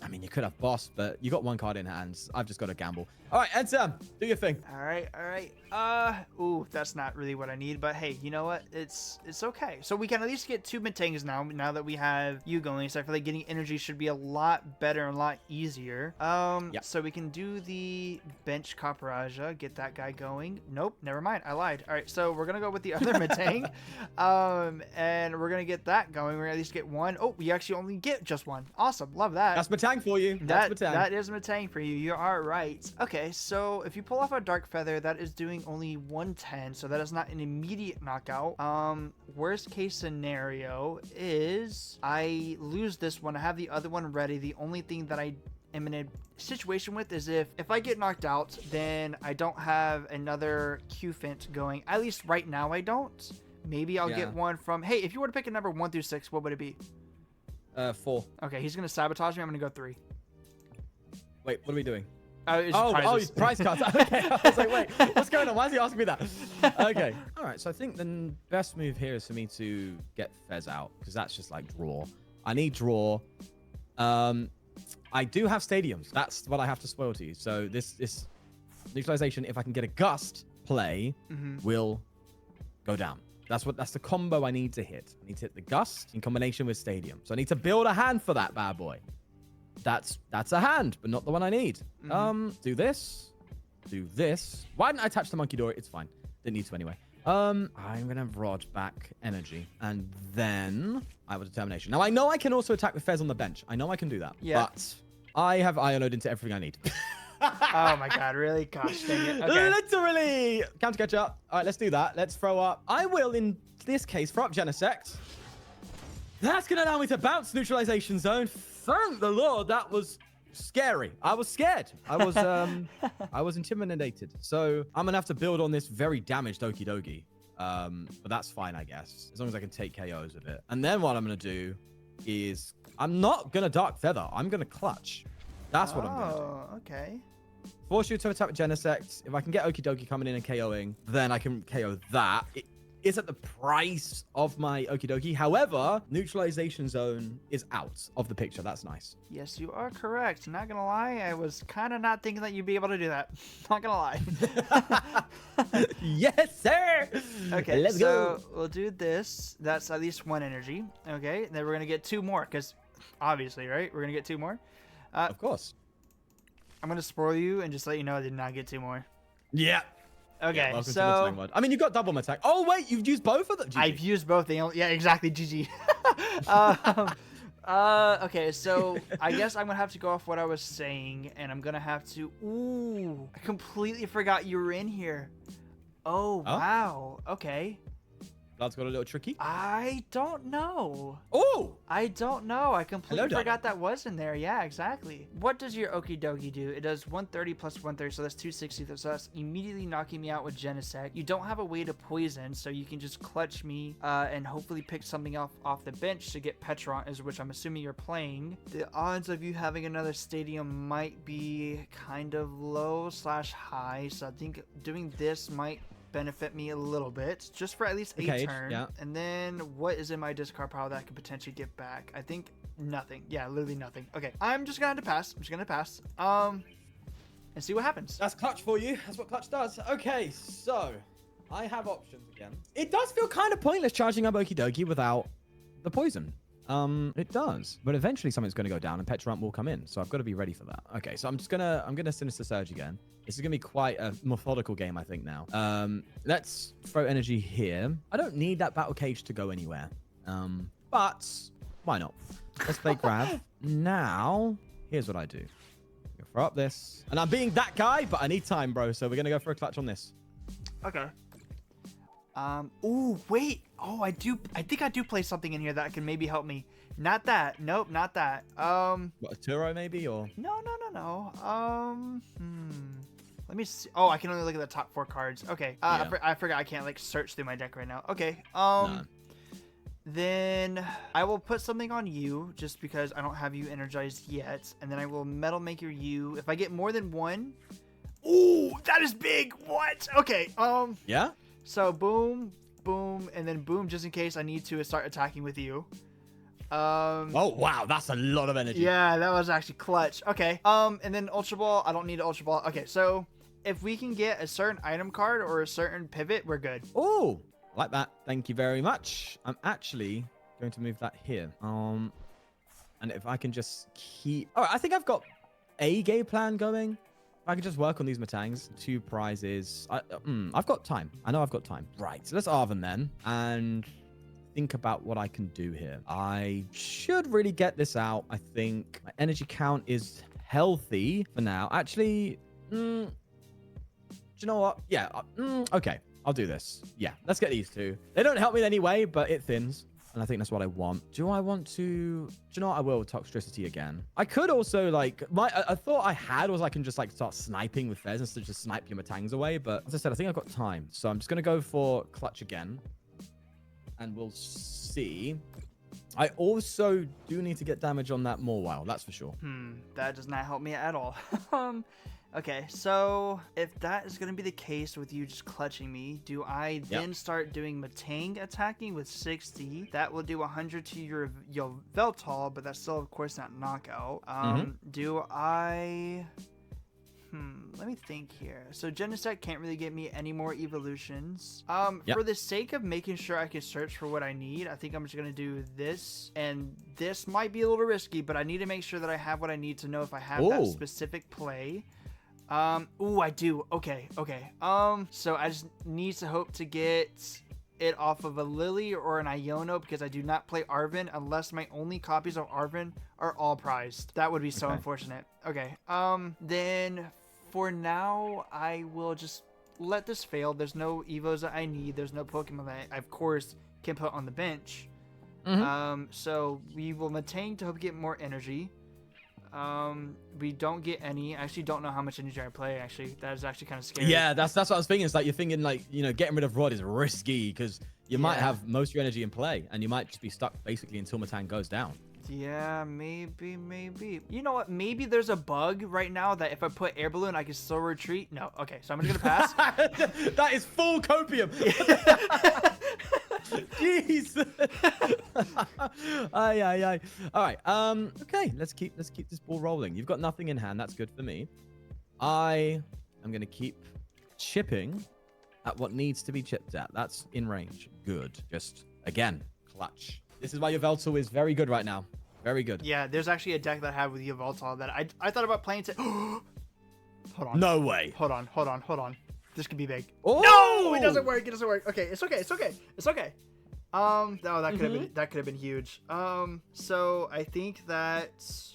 I mean, you could have Boss, but you got one card in hand. I've just got to gamble. All right, enter. Do your thing. All right. Ooh, that's not really what I need, but hey, you know what? It's okay. So we can at least get 2 Matangs now that we have you going. So I feel like getting energy should be a lot better and a lot easier. So we can do the bench Copperaja, get that guy going. Nope, never mind. I lied. All right, so we're gonna go with the other Matang, and we're gonna get that going. We're gonna at least get one. Oh, we actually only get just one. Awesome, love that. That's Matang for you. That's Matang. That is Matang for you. You are right. Okay, so if you pull off a Dark Feather, that is doing only 110, so that is not an immediate knockout. Worst case scenario is I lose this one. I have the other one ready. The only thing that I am in a situation with is if I get knocked out, then I don't have another Q-Fint going. At least right now I don't. Maybe I'll get one from... Hey, if you were to pick a number 1 through 6, what would it be? 4. Okay, he's going to sabotage me. I'm going to go 3. Wait, what are we doing? It's Oh, prizes. it's prize cards. Okay, I was like, wait, what's going on? Why is he asking me that? Okay. All right, so I think the best move here is for me to get Fez out, because that's just like draw. I need draw. I do have stadiums. That's what I have to spoil to you. So this neutralization, if I can get a gust play, will go down. That's the combo I need to hit. I need to hit the gust in combination with stadium. So I need to build a hand for that bad boy. That's a hand, but not the one I need. Do this. Do this. Why didn't I attach the monkey door? It's fine. Didn't need to anyway. I'm gonna rod back energy, and then I have a determination. Now I know I can also attack with Fez on the bench. I know I can do that. Yeah. But I have Ionode into everything I need. Oh my god, really? Gosh dang it. Okay. Literally. Counter catch up. All right, let's do that. Let's throw up. I will, in this case, throw up Genesect. That's gonna allow me to bounce neutralization zone. Thank the Lord, that was scary. I was scared. I was I was intimidated. So I'm gonna have to build on this very damaged Okie Dokie. But that's fine, I guess, as long as I can take KOs with it. And then what I'm gonna do is I'm not gonna Dark Feather. I'm gonna clutch. That's what I'm gonna do. Oh, okay. Force you to attack with Genesect. If I can get Okie Dokie coming in and KOing, then I can KO that. It's at the price of my Okie Dokie. However, neutralization zone is out of the picture. That's nice. Yes, you are correct. Not gonna lie, I was kind of not thinking that you'd be able to do that. Not gonna lie. Yes, sir. Okay, let's so go. we'll do this. That's at least one energy. Okay, then we're gonna get two more, because obviously, right? We're gonna get two more. Of course. I'm gonna spoil you and just let you know I did not get two more. Yeah. Okay, Yeah, welcome to the so time word. I mean, you've got double attack. Oh wait, you've used both of them. GG. I've used both. Yeah, exactly. GG. Okay, so I guess I'm gonna have to go off what I was saying, and I'm gonna have to. Ooh, I completely forgot you were in here. Oh wow. Okay. That's got a little tricky. I don't know. Oh. I don't know. I completely Hello, forgot that was in there. Yeah, exactly. What does your Okie Dokie do? It does 130 plus 130, so that's 260. So that's immediately knocking me out with Genesect. You don't have a way to poison, so you can just clutch me and hopefully pick something off the bench to get Petron, which I'm assuming you're playing. The odds of you having another stadium might be kind of low/high, so I think doing this might benefit me a little bit, just for at least a turn. Yeah. And then what is in my discard pile that I could potentially get back? I think nothing. Yeah, literally nothing. Okay, I'm just gonna have to pass. I'm just gonna pass. And see what happens. That's clutch for you. That's what clutch does. Okay, so I have options again. It does feel kind of pointless charging up Okie Dokie without the poison. It does, but eventually something's going to go down and Petrump will come in, so I've got to be ready for that. Okay, so I'm gonna Sinister Surge again. This is gonna be quite a methodical game, I think now. Let's throw energy here. I don't need that battle cage to go anywhere, but why not? Let's play grab. Now, here's what I do. I'm gonna throw up this, and I'm being that guy, but I need time, bro. So we're gonna go for a clutch on this. Okay. Ooh, wait. Oh, I think I do play something in here that can maybe help me. Not that. Nope, not that. What, a Turo maybe, or? No. Let me see. Oh, I can only look at the top 4 cards. Okay. Yeah. I forgot I can't like search through my deck right now. Okay. No. Then I will put something on you just because I don't have you energized yet, and then I will Metal Maker you. If I get more than one. Ooh, that is big. What? Okay. Yeah. So boom, boom, and then boom, just in case I need to start attacking with you. Oh wow, that's a lot of energy. Yeah, that was actually clutch. Okay. And then Ultra Ball. I don't need an Ultra Ball. Okay, so if we can get a certain item card or a certain pivot, we're good. Oh, like that. Thank you very much. I'm actually going to move that here. And if I can just keep. Oh, I think I've got a game plan going. If I could just work on these Matangs, 2 prizes. I've got time. I know I've got time. Right, so let's Arven then and think about what I can do here. I should really get this out. I think my energy count is healthy for now. Actually, do you know what? Yeah, okay. I'll do this. Yeah, let's get these 2. They don't help me in any way, but it thins. And I think that's what I want. Do I want to... Do you know what? I will Toxicity again. I could also, like... a thought I had was I can just, like, start sniping with Fez instead of just snipe your Matangs away. But as I said, I think I've got time. So I'm just going to go for Clutch again. And we'll see. I also do need to get damage on that Morwile. That's for sure. That does not help me at all. Okay, so if that is going to be the case with you just clutching me, do I then start doing Matang attacking with 60? That will do 100 to your Veltal, but that's still, of course, not knockout. Do I... let me think here. So Genesect can't really get me any more evolutions. For the sake of making sure I can search for what I need, I think I'm just gonna do this, and this might be a little risky, but I need to make sure that I have what I need to know if I have that specific play. I do. Okay. So I just need to hope to get it off of a Lily or an Iono, because I do not play Arven unless my only copies of Arven are all prized. That would be so unfortunate. Okay. Then for now, I will just let this fail. There's no Evos that I need. There's no Pokemon that I, of course, can put on the bench. So we will Matang to hope to get more energy. We don't get any. I actually don't know how much energy I play. Actually, that is actually kind of scary. Yeah, that's what I was thinking. It's like you're thinking like, you know, getting rid of Rod is risky because you might have most of your energy in play and you might just be stuck basically until Matang goes down. Yeah, maybe. You know what? Maybe there's a bug right now that if I put Air Balloon, I can still retreat. No. Okay, so I'm just gonna pass. That is full copium. Jeez. Aye. All right. Okay. Let's keep this ball rolling. You've got nothing in hand. That's good for me. I am gonna keep chipping at what needs to be chipped at. That's in range. Good. Just again, clutch. This is why your Veltal is very good right now. Very good. Yeah, there's actually a deck that I have with Yveltal that I thought about playing to. Hold on. No way. Hold on. This could be big. Oh! No, it doesn't work. Okay, it's okay. No, that could have been huge. So I think that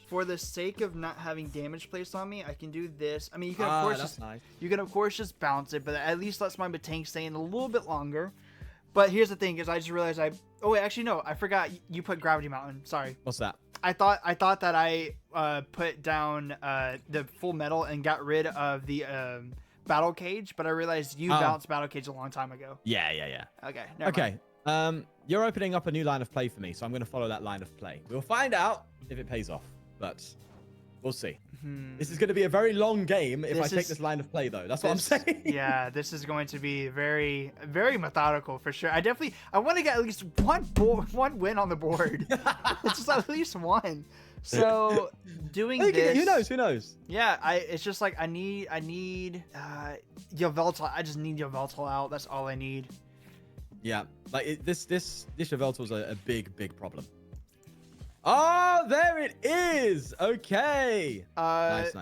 for the sake of not having damage placed on me, I can do this. I mean, you can of course just bounce it, but at least lets my Matang stay in a little bit longer. But here's the thing: is I just realized oh wait, actually no, I forgot you put Gravity Mountain. Sorry. What's that? I thought that I put down the full metal and got rid of the Battle Cage, but I realized you bounced Battle Cage a long time ago. Yeah. Okay. Okay. You're opening up a new line of play for me, so I'm going to follow that line of play. We'll find out if it pays off, but we'll see. This is going to be a very long game if I take this line of play, though. That's what I'm saying. Yeah, this is going to be very, very methodical for sure. I want to get at least one win on the board. Just at least one. So doing this, who knows? Yeah, it's just like I need Yveltal. I just need Yveltal out. That's all I need. Yeah, like this Yveltal is a big problem. Oh, there it is. Okay. Nice.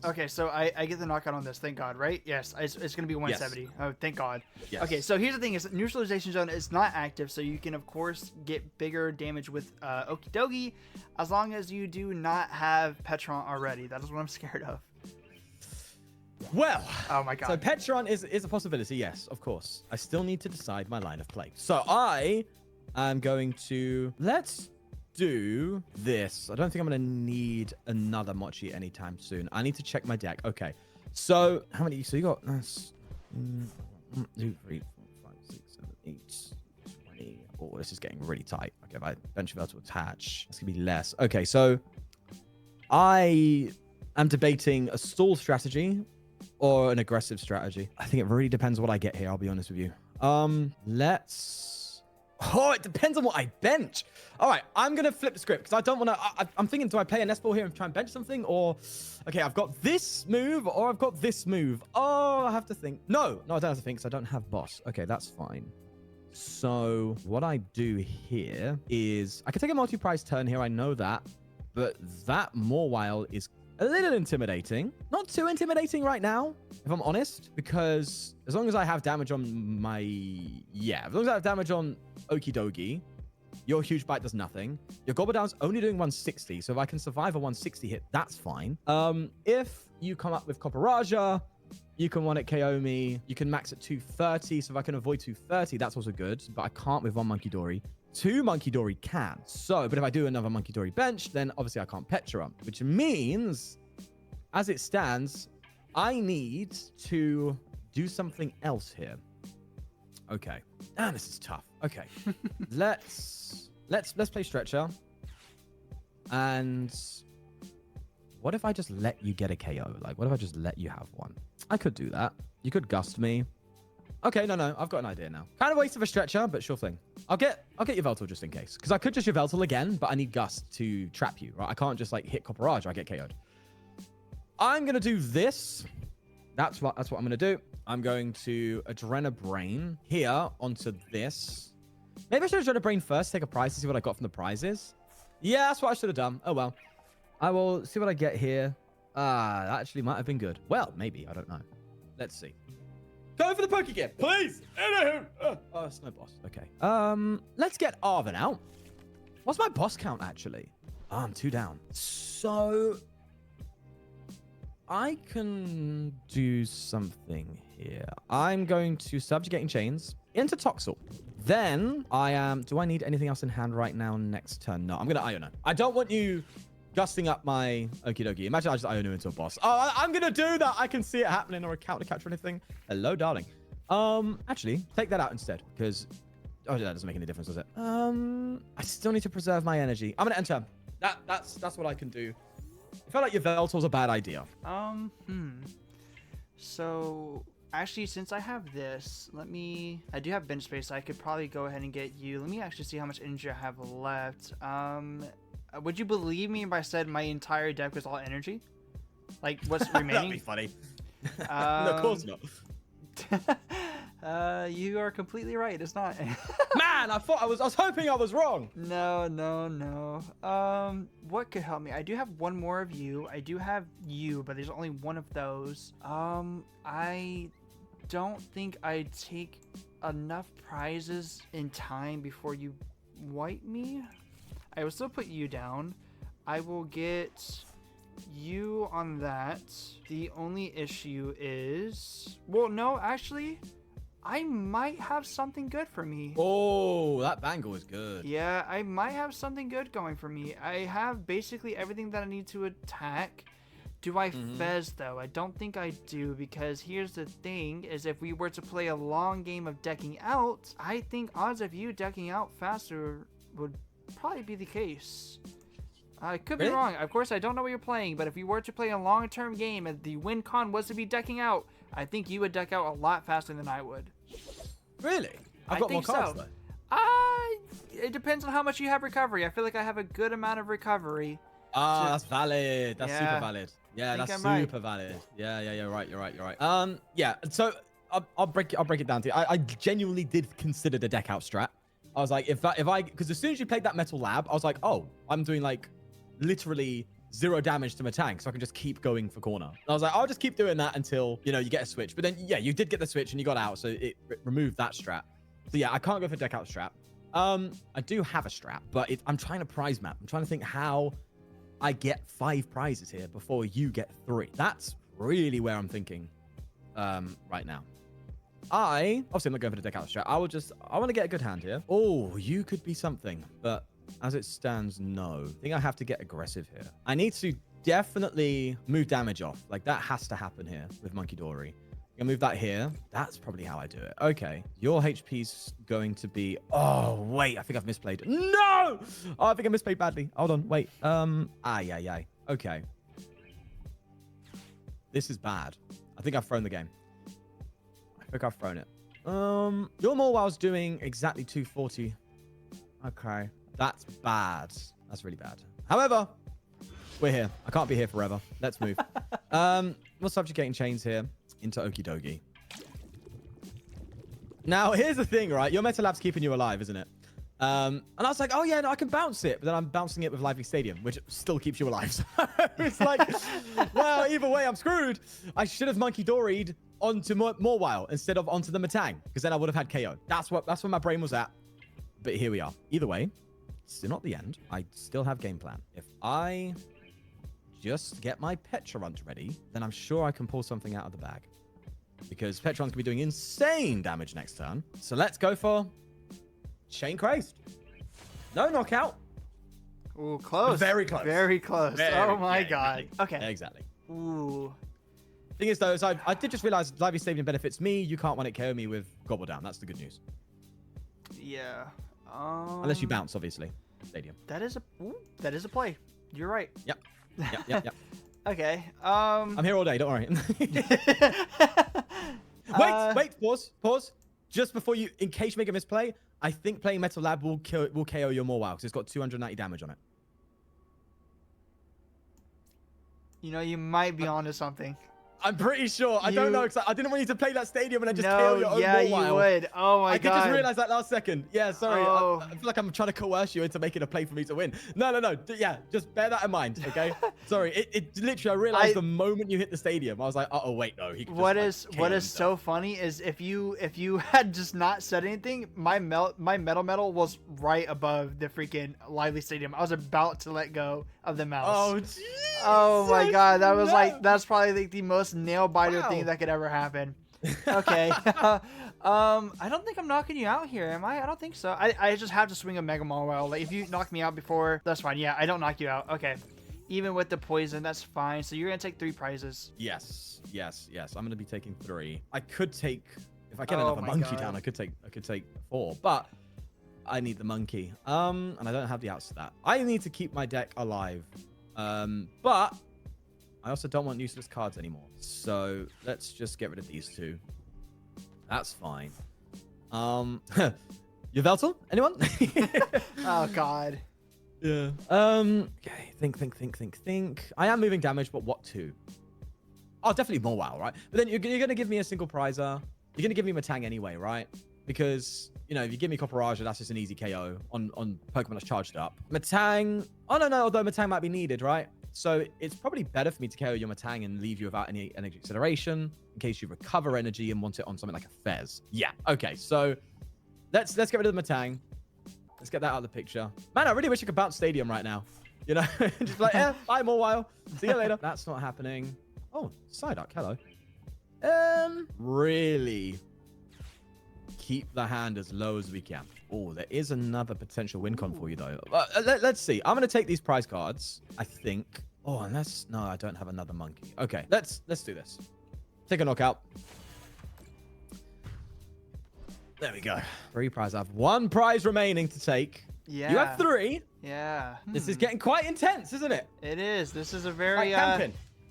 Okay, so I get the knockout on this. Thank God, right? Yes, it's going to be 170. Yes. Oh, thank God. Yes. Okay, so here's the thing: is neutralization zone is not active, so you can of course get bigger damage with Okie Dokie, as long as you do not have Petron already. That is what I'm scared of. Well, oh my God. So Petron is a possibility. Yes, of course. I still need to decide my line of play. So I am going to let's do this. I don't think I'm going to need another Mochi anytime soon. I need to check my deck. Okay. So how many? So you got 1, 2, 3, 4, 5, 6, 7, 8, 20. Oh, this is getting really tight. Okay, if I bench about to attach, it's going to be less. Okay, so I am debating a stall strategy or an aggressive strategy. I think it really depends what I get here. I'll be honest with you. It depends on what I bench. All right, I'm going to flip the script because I don't want to... I'm thinking, do I play a nest ball here and try and bench something? Or, okay, I've got this move or I've got this move. Oh, I have to think. No, I don't have to think because I don't have boss. Okay, that's fine. So what I do here is... I can take a multi-prize turn here. I know that. But that Mawile is a little intimidating. Not too intimidating right now, if I'm honest. Because as long as I have damage on my... Yeah, as long as I have damage on Okie Dokie, your Huge Bite does nothing. Your Gobbledown's only doing 160, so if I can survive a 160 hit, that's fine. If you come up with Copperaja, you can one-hit KO me. You can max at 230, so if I can avoid 230, that's also good. But I can't with 1 Monkey Dory. 2 Monkey Dory can. So, but if I do another Monkey Dory bench, then obviously I can't Petra, which means, as it stands, I need to do something else here. Okay. Damn, this is tough. Okay. let's play Stretcher. And What if I just let you get a KO? Like, what if I just let you have one? I could do that. You could gust me. Okay, no. I've got an idea now. Kind of waste of a stretcher, but sure thing. I'll get your Veltal just in case. Because I could just your Veltal again, but I need Gust to trap you, right? I can't just, like, hit Copperage or I get KO'd. I'm going to do this. That's what I'm going to do. I'm going to Adrenabrain here onto this. Maybe I should have Adrenabrain first, take a prize to see what I got from the prizes. Yeah, that's what I should have done. Oh, well. I will see what I get here. That actually might have been good. Well, maybe. I don't know. Let's see. Go for the Poke Gear, please. Oh, it's no boss. Okay. Let's get Arven out. What's my boss count, actually? Oh, I'm 2 down. So I can do something here. I'm going to Subjugating Chains into Toxel. Then I am... Do I need anything else in hand right now next turn? No, I'm going to Iono. I don't want you gusting up my Okie dokie. Imagine I just Iono into a boss. Oh, I'm going to do that. I can see it happening, or a counter catch or anything. Hello, darling. Actually, take that out instead, because... Oh, that doesn't make any difference, does it? I still need to preserve my energy. I'm going to enter. That's what I can do. I feel like your Veltal's a bad idea. So, actually, since I have this, I do have bench space, so I could probably go ahead and get you. Let me actually see how much energy I have left. Would you believe me if I said my entire deck was all energy? Like, what's remaining? That'd be funny. No, of course not. You are completely right. It's not. Man, I was hoping I was wrong. No. What could help me? I do have one more of you. I do have you, but there's only one of those. I don't think I'd take enough prizes in time before you wipe me. I will still put you down. I will get you on that. The only issue is... Well, no, actually, I might have something good for me. Oh, that bangle is good. Yeah, I might have something good going for me. I have basically everything that I need to attack. Do I Fez, though? I don't think I do, because here's the thing, is if we were to play a long game of decking out, I think odds of you decking out faster would probably be the case. I could be wrong. Of course, I don't know what you're playing, but if you were to play a long-term game and the win con was to be decking out, I think you would deck out a lot faster than I would. Really? I've got more cards, though. It depends on how much you have recovery. I feel like I have a good amount of recovery. That's valid. That's super valid. Yeah, that's super valid. Yeah, you're right. Yeah, so I'll break it down to you. I genuinely did consider the deck out strat. I was like, because as soon as you played that Metal Lab, I was like, oh, I'm doing like literally 0 damage to my tank, so I can just keep going for corner. And I was like, I'll just keep doing that until, you get a switch. But then, yeah, you did get the switch and you got out, so it removed that strat. So yeah, I can't go for deck out strat. I do have a strat, but I'm trying to prize map. I'm trying to think how I get 5 prizes here before you get 3. That's really where I'm thinking right now. Obviously I'm not going for the deck out strat. I want to get a good hand here. Oh, you could be something, but as it stands, no. I think I have to get aggressive here. I need to definitely move damage off. Like, that has to happen here with Monkey Dory. I'm gonna move that here. That's probably how I do it. Okay, your HP's going to be... Oh, wait, I think I've misplayed. No! Oh, I think I misplayed badly. Hold on, wait. Okay. This is bad. I think I've thrown the game. I think I've thrown it. Your Morwow's doing exactly 240. Okay, that's bad. That's really bad. However, we're here. I can't be here forever. Let's move. We're subjugating chains here into Okie Dokie. Now, here's the thing, right? Your Meta Lab's keeping you alive, isn't it? And I was like, oh yeah, no, I can bounce it. But then I'm bouncing it with Lively Stadium, which still keeps you alive. So it's like, well, either way, I'm screwed. I should have Monkey Doried onto Morwile instead of onto the Matang, because then I would have had KO. That's where my brain was at. But here we are. Either way, still not the end. I still have game plan. If I just get my Petrunt ready, then I'm sure I can pull something out of the bag. Because Petrunt's going to be doing insane damage next turn. So let's go for Chain Crazed. No knockout. Ooh, close. Very close. Very close. Oh my god. Exactly. Okay. Exactly. Ooh. Thing is, though, is I did just realize Lively Stadium benefits me. You can't one-hit KO me with Gobble Down. That's the good news. Yeah. Unless you bounce, obviously. Stadium. That is a play. You're right. Yep. Okay. I'm here all day. Don't worry. Wait. Pause. Just before you, in case you make a misplay, I think playing Metal Lab will KO your more wow because it's got 290 damage on it. You know, you might be onto something. I'm pretty sure. I don't know because I didn't want you to play that stadium and then just no, KO your own yeah, you wild. would. Oh my god. I could just realize that last second. Yeah, sorry. Oh. I feel like I'm trying to coerce you into making a play for me to win. No. Yeah, just bear that in mind, okay? Sorry. It literally, I realized the moment you hit the stadium, I was like, oh wait, no. He could what just, is what is so funny is if you had just not said anything, my metal was right above the freaking Lively Stadium. I was about to let go of the mouse. Oh, geez. Oh my god, that was like that's probably like the most nail biter thing that could ever happen. Okay. I don't think I'm knocking you out here, am I? I don't think so. I just have to swing a Mega Marwell. Like if you knock me out before, that's fine. Yeah, I don't knock you out. Okay. Even with the poison, that's fine. So you're gonna take 3 prizes. Yes. I'm gonna be taking 3. I could take if I get another monkey down, I could take 4, but I need the monkey. And I don't have the outstat. I need to keep my deck alive. But I also don't want useless cards anymore. So let's just get rid of these 2. That's fine. Yveltal? Anyone? Oh god. Yeah. Okay. Think. I am moving damage, but what to? Oh, definitely more wow, right? But then you're gonna give me a single prizer. You're gonna give me Matang anyway, right? Because you know if you give me Copperaja, that's just an easy KO on Pokemon that's charged up. Matang. Oh no. Although Matang might be needed, right? So it's probably better for me to KO your Matang and leave you without any energy acceleration in case you recover energy and want it on something like a Fez. Yeah. Okay. So let's get rid of the Matang. Let's get that out of the picture. Man, I really wish I could bounce Stadium right now. You know, just like, yeah, bye, more while. See you later. That's not happening. Oh, Psyduck, hello. Really keep the hand as low as we can. Oh, there is another potential win con for you, though. Let's see. I'm going to take these prize cards, I think. Oh, unless... No, I don't have another monkey. Okay, let's do this. Take a knockout. There we go. 3 prizes. I have 1 prize remaining to take. Yeah. You have 3. Yeah. This is getting quite intense, isn't it? It is. This is a very...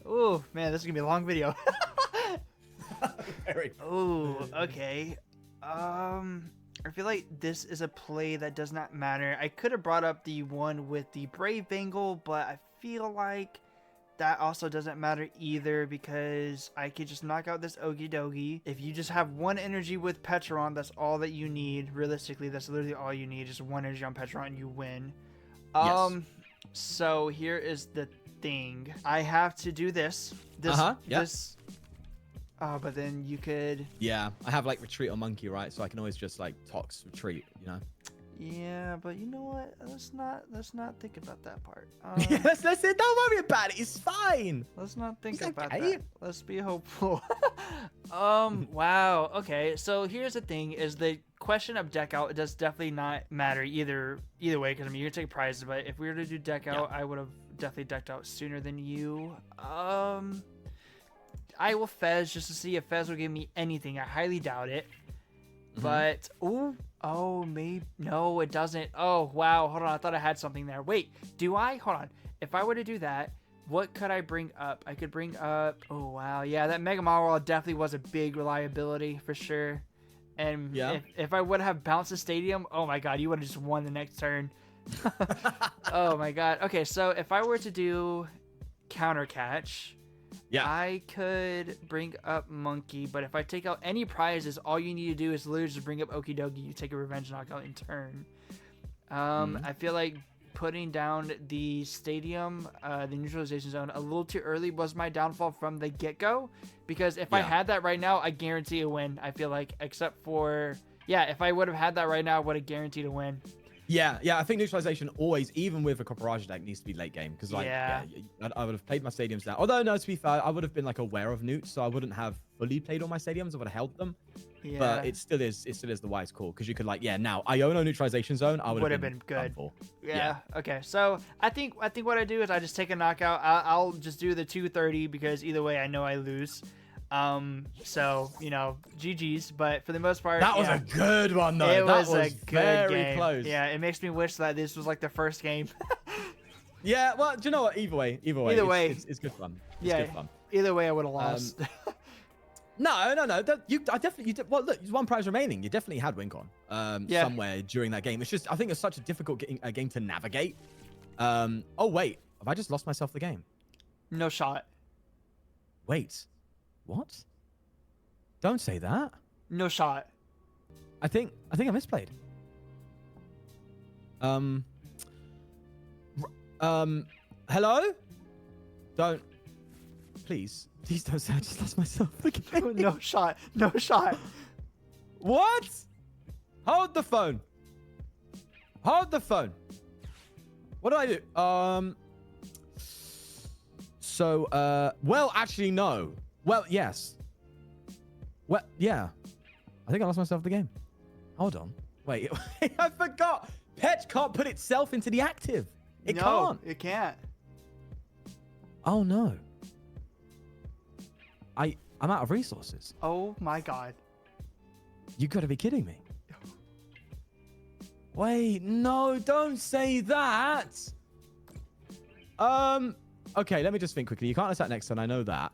Ooh, man, this is going to be a long video. Very. Ooh, okay. I feel like this is a play that does not matter. I could have brought up the one with the Brave Bangle, but I feel like that also doesn't matter either because I could just knock out this Okidogi. If you just have 1 energy with Petron, that's all that you need. Realistically, that's literally all you need. Just 1 energy on Petron and you win. Yes. So here is the thing. I have to do this. This. Oh, but then you could... Yeah, I have like retreat or monkey, right? So I can always just like tox retreat, you know? Yeah, but you know what? Let's not think about that part. Let's don't worry about it. It's fine. Let's not think about that. Let's be hopeful. Wow. Okay. So here's the thing: is the question of deck out. It does definitely not matter either way because I mean you're gonna take prizes. But if we were to do deck out, I would have definitely decked out sooner than you. I will Fez just to see if Fez will give me anything. I highly doubt it. But maybe no, it doesn't. Oh wow, hold on. I thought I had something there. Wait, do I? Hold on. If I were to do that, what could I bring up? I could bring up. Oh wow, yeah, that Mega Marwell definitely was a big reliability for sure. And if I would have bounced the Stadium, oh my god, you would have just won the next turn. Oh my god. Okay, so if I were to do counter catch. Yeah, I could bring up Monkey, but if I take out any prizes, all you need to do is literally just bring up Okidogi. You take a Revenge Knockout in turn. I feel like putting down the Stadium, the Neutralization Zone, a little too early was my downfall from the get-go. Because if I had that right now, I guarantee a win, I feel like. Except for, if I would have had that right now, I would have guaranteed a win. Yeah, I think neutralization always, even with a Copperaja deck, needs to be late game because like I would have played my stadiums down. Although no, to be fair, I would have been like aware of newts, so I wouldn't have fully played all my stadiums. I would have held them. Yeah. But it still is the wise call because you could like now Iono neutralization zone. I would have been good. Yeah. Okay. So I think what I do is I just take a knockout. I'll just do the 230 because either way I know I lose. So GG's, but for the most part that was a good one though. It was a good very game. Close. Yeah, it makes me wish that this was like the first game. Yeah, well, do you know what? Either way, it's good fun. It's good fun. Either way, I would have lost. No. I definitely, you did. Well, look, there's one prize remaining. You definitely had Wincon somewhere during that game. It's just, I think it's such a difficult game to navigate. Oh wait, have I just lost myself the game? No shot. Wait, what? Don't say that. No shot. I think I misplayed. Hello? Don't. Please don't say I just lost myself the game. No shot. No shot. What? Hold the phone. Hold the phone. What do I do? Well, actually, no. Well, yes. Well, yeah. I think I lost myself the game. Hold on. Wait, I forgot. Pet can't put itself into the active. It can't. It can't. Oh, no. I'm out of resources. Oh, my God. You gotta be kidding me. Wait, no, don't say that. Okay, let me just think quickly. You can't attack next turn. I know that.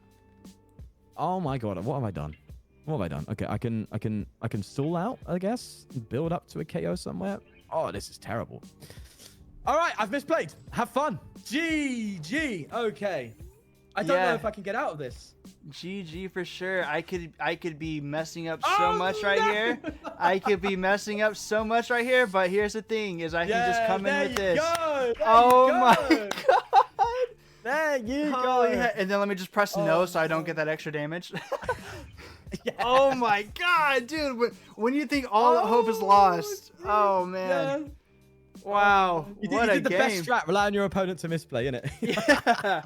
Oh my God, what have I done? What have I done? Okay, I can stall out, I guess. Build up to a KO somewhere. Oh, this is terrible. All right, I've misplayed. Have fun. GG. Okay. I don't know if I can get out of this. GG for sure. I could be messing up so much right here. I could be messing up so much right here, but here's the thing is I can just come in with this. My God. There you Holy go. And then let me just press no so I don't get that extra damage. Oh my God, dude. When you think all hope is lost. Dude. Oh man. Yeah. Wow. You did the best strat. Rely on your opponent to misplay, innit? Yeah.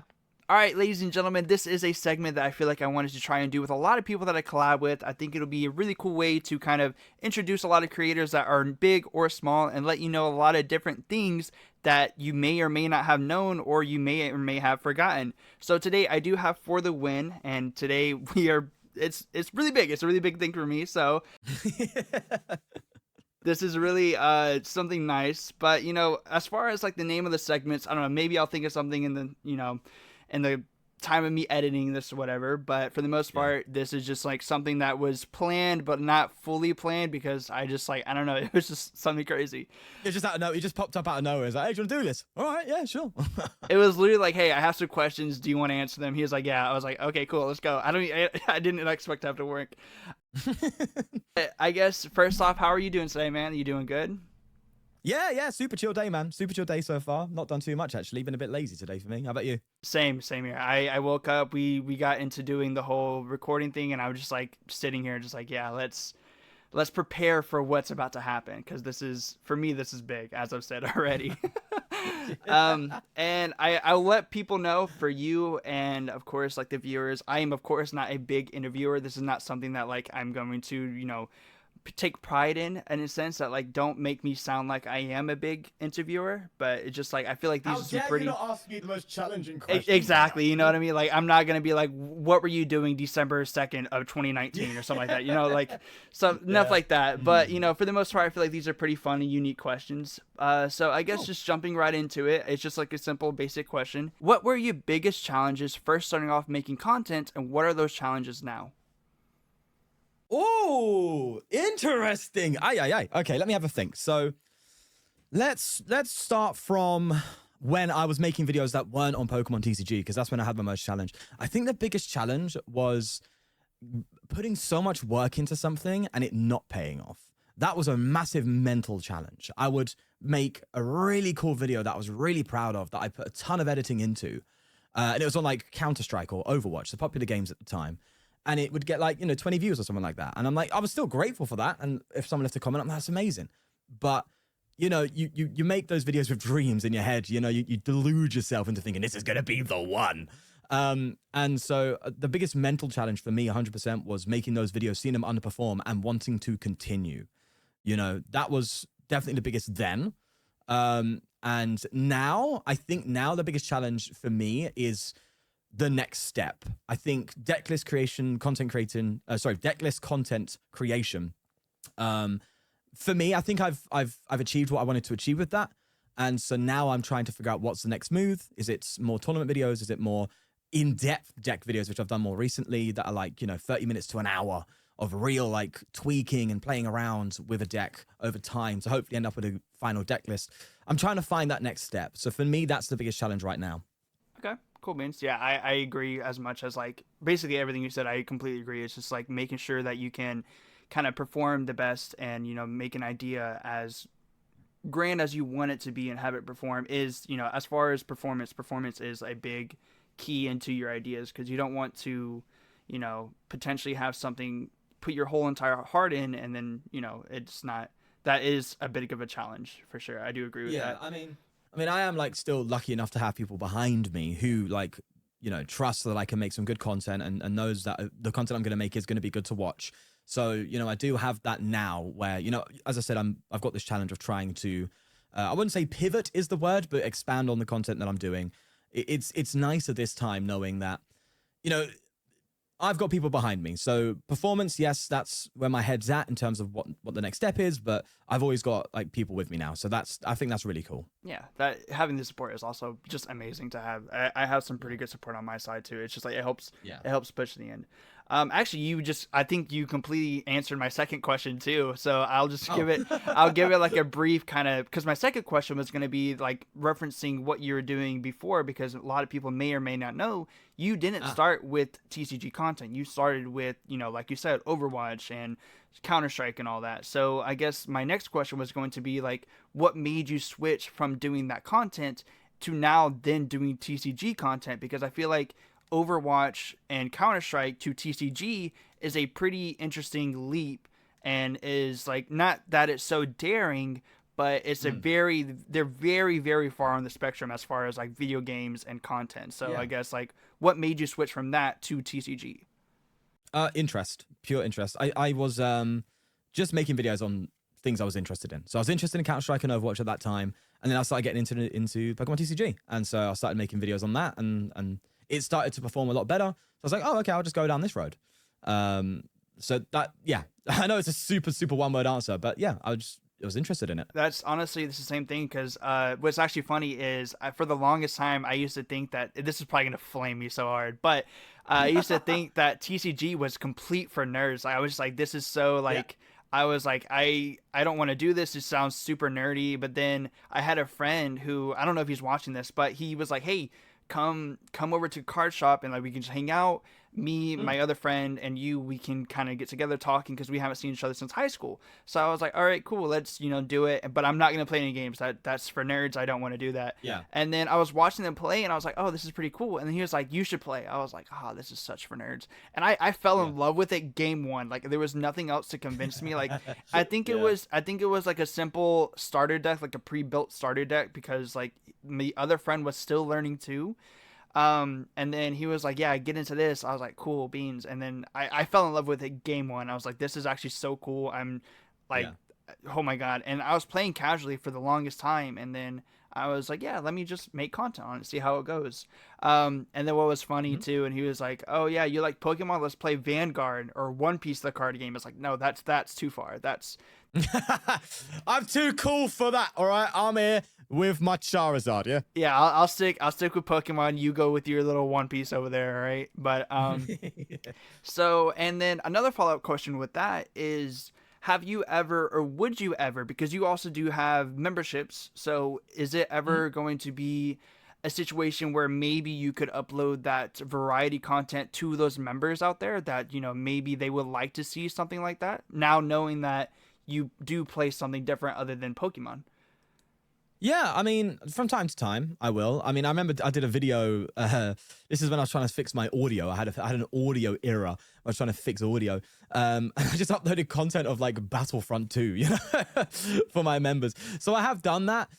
All right, ladies and gentlemen, this is a segment that I feel like I wanted to try and do with a lot of people that I collab with. I think it'll be a really cool way to kind of introduce a lot of creators that are big or small and let you know a lot of different things that you may or may not have known or you may or may have forgotten. So today I do have ForTheWin, and today it's really big. It's a really big thing for me. So this is really something nice. But as far as like the name of the segments, I don't know. Maybe I'll think of something in the time of me editing this or whatever, but for the most part, this is just like something that was planned but not fully planned because I just I don't know, it was just something crazy. It's just out of nowhere. He just popped up out of nowhere. It's like, hey, do you want to do this? All right, yeah, sure. It was literally like, hey, I have some questions. Do you want to answer them? He was like, yeah. I was like, okay, cool, let's go. I didn't expect to have to work. I guess first off, how are you doing today, man? Are you doing good? Yeah, super chill day, man. Super chill day so far. Not done too much, actually. Been a bit lazy today for me. How about you? Same here. I woke up, we got into doing the whole recording thing, and I was just like sitting here just like, yeah, let's prepare for what's about to happen, because this is big, as I've said already. And I'll let people know, for you and of course like the viewers, I am of course not a big interviewer. This is not something that like I'm going to take pride in a sense that like don't make me sound like I am a big interviewer, but it's just like I feel like these are some pretty. How dare you not ask me the most challenging questions? Exactly, you know what I mean? Like I'm not gonna be like, what were you doing December 2nd of 2019 or something like that, like enough like that. But for the most part, I feel like these are pretty fun and unique questions. So I guess just jumping right into it, it's just like a simple basic question. What were your biggest challenges first starting off making content, and what are those challenges now? Oh, interesting. Aye. Okay, let me have a think. So let's start from when I was making videos that weren't on Pokemon TCG, because that's when I had my most challenge. I think the biggest challenge was putting so much work into something and it not paying off. That was a massive mental challenge. I would make a really cool video that I was really proud of, that I put a ton of editing into. And it was on like Counter-Strike or Overwatch, the popular games at the time. And it would get like, 20 views or something like that. And I'm like, I was still grateful for that. And if someone left a comment, that's amazing. But, you make those videos with dreams in your head. You delude yourself into thinking this is going to be the one. And so the biggest mental challenge for me 100% was making those videos, seeing them underperform and wanting to continue. That was definitely the biggest then. And now, I think the biggest challenge for me is the next step. I think decklist content creation. For me, I think I've achieved what I wanted to achieve with that. And so now I'm trying to figure out what's the next move. Is it more tournament videos? Is it more in-depth deck videos, which I've done more recently, that are like, 30 minutes to an hour of real like tweaking and playing around with a deck over time to hopefully end up with a final deck list. I'm trying to find that next step. So for me, that's the biggest challenge right now. Okay, cool, Beans. Yeah, I agree as much as like basically everything you said. I completely agree. It's just like making sure that you can kind of perform the best and, make an idea as grand as you want it to be and have it perform is, as far as performance is a big key into your ideas, because you don't want to, potentially have something put your whole entire heart in and then, it's not, that is a bit of a challenge for sure. I do agree with that. I mean, I am like still lucky enough to have people behind me who like, trust that I can make some good content and knows that the content I'm going to make is going to be good to watch. So, I do have that now where, as I said, I've got this challenge of trying to, I wouldn't say pivot is the word, but expand on the content that I'm doing. It's nice at this time knowing that, I've got people behind me. So performance, yes, that's where my head's at in terms of what the next step is, but I've always got like people with me now. So I think that's really cool. Yeah, that having the support is also just amazing to have. I have some pretty good support on my side too. It's just like it helps push to the end. Actually, I think you completely answered my second question too. So I'll just give it like a brief kind of, because my second question was going to be like referencing what you were doing before, because a lot of people may or may not know you didn't start with TCG content. You started with, like you said, Overwatch and Counter-Strike and all that. So I guess my next question was going to be like, what made you switch from doing that content to now then doing TCG content? Because I feel like Overwatch and Counter-Strike to TCG is a pretty interesting leap, and is like, not that it's so daring, but it's they're very, very far on the spectrum as far as like video games and content. So I guess like, what made you switch from that to TCG? Pure interest. I was just making videos on things I was interested in. So I was interested in Counter-Strike and Overwatch at that time, and then I started getting into Pokemon TCG, and so I started making videos on that, and it started to perform a lot better. So I was like, oh, okay, I'll just go down this road. So that, I know it's a super, super one-word answer, but yeah, I was interested in it. That's honestly, it's the same thing, because what's actually funny is for the longest time, I used to think that, this is probably going to flame me so hard, but I used to think that TCG was complete for nerds. I was just like, this is so like, I was like, I don't want to do this. It sounds super nerdy. But then I had a friend who, I don't know if he's watching this, but he was like, hey, come over to card shop and like we can just hang out. Me, my other friend, and you, we can kind of get together talking, because we haven't seen each other since high school. So I was like, all right, cool, let's do it. But I'm not gonna play any games. That's for nerds. I don't want to do that. Yeah. And then I was watching them play, and I was like, oh, this is pretty cool. And then he was like, you should play. I was like, this is such for nerds. And I fell in love with it game one. Like there was nothing else to convince me. Like I think it was like a simple starter deck, like a pre-built starter deck, because like the other friend was still learning too. And then he was like, yeah, get into this. I was like, cool beans. And then I fell in love with it game one. I was like, this is actually so cool. I'm like, oh my God. And I was playing casually for the longest time. And then I was like, yeah, let me just make content on it, see how it goes. And then what was funny too, and he was like, oh yeah, you like Pokemon? Let's play Vanguard or One Piece, the card game. It's like, no, that's too far. That's I'm too cool for that. All right, I'm here with my Charizard. Yeah, I'll stick with Pokemon. You go with your little One Piece over there, all right? But so, and then another follow-up question with that is, have you ever, or would you ever, because you also do have memberships, so is it ever going to be a situation where maybe you could upload that variety content to those members out there that, maybe they would like to see something like that, now knowing that you do play something different other than Pokemon? Yeah, I mean, from time to time, I will. I mean, I remember I did a video. This is when I was trying to fix my audio. I had an audio era. I was trying to fix audio. And I just uploaded content of like Battlefront 2, for my members. So I have done that.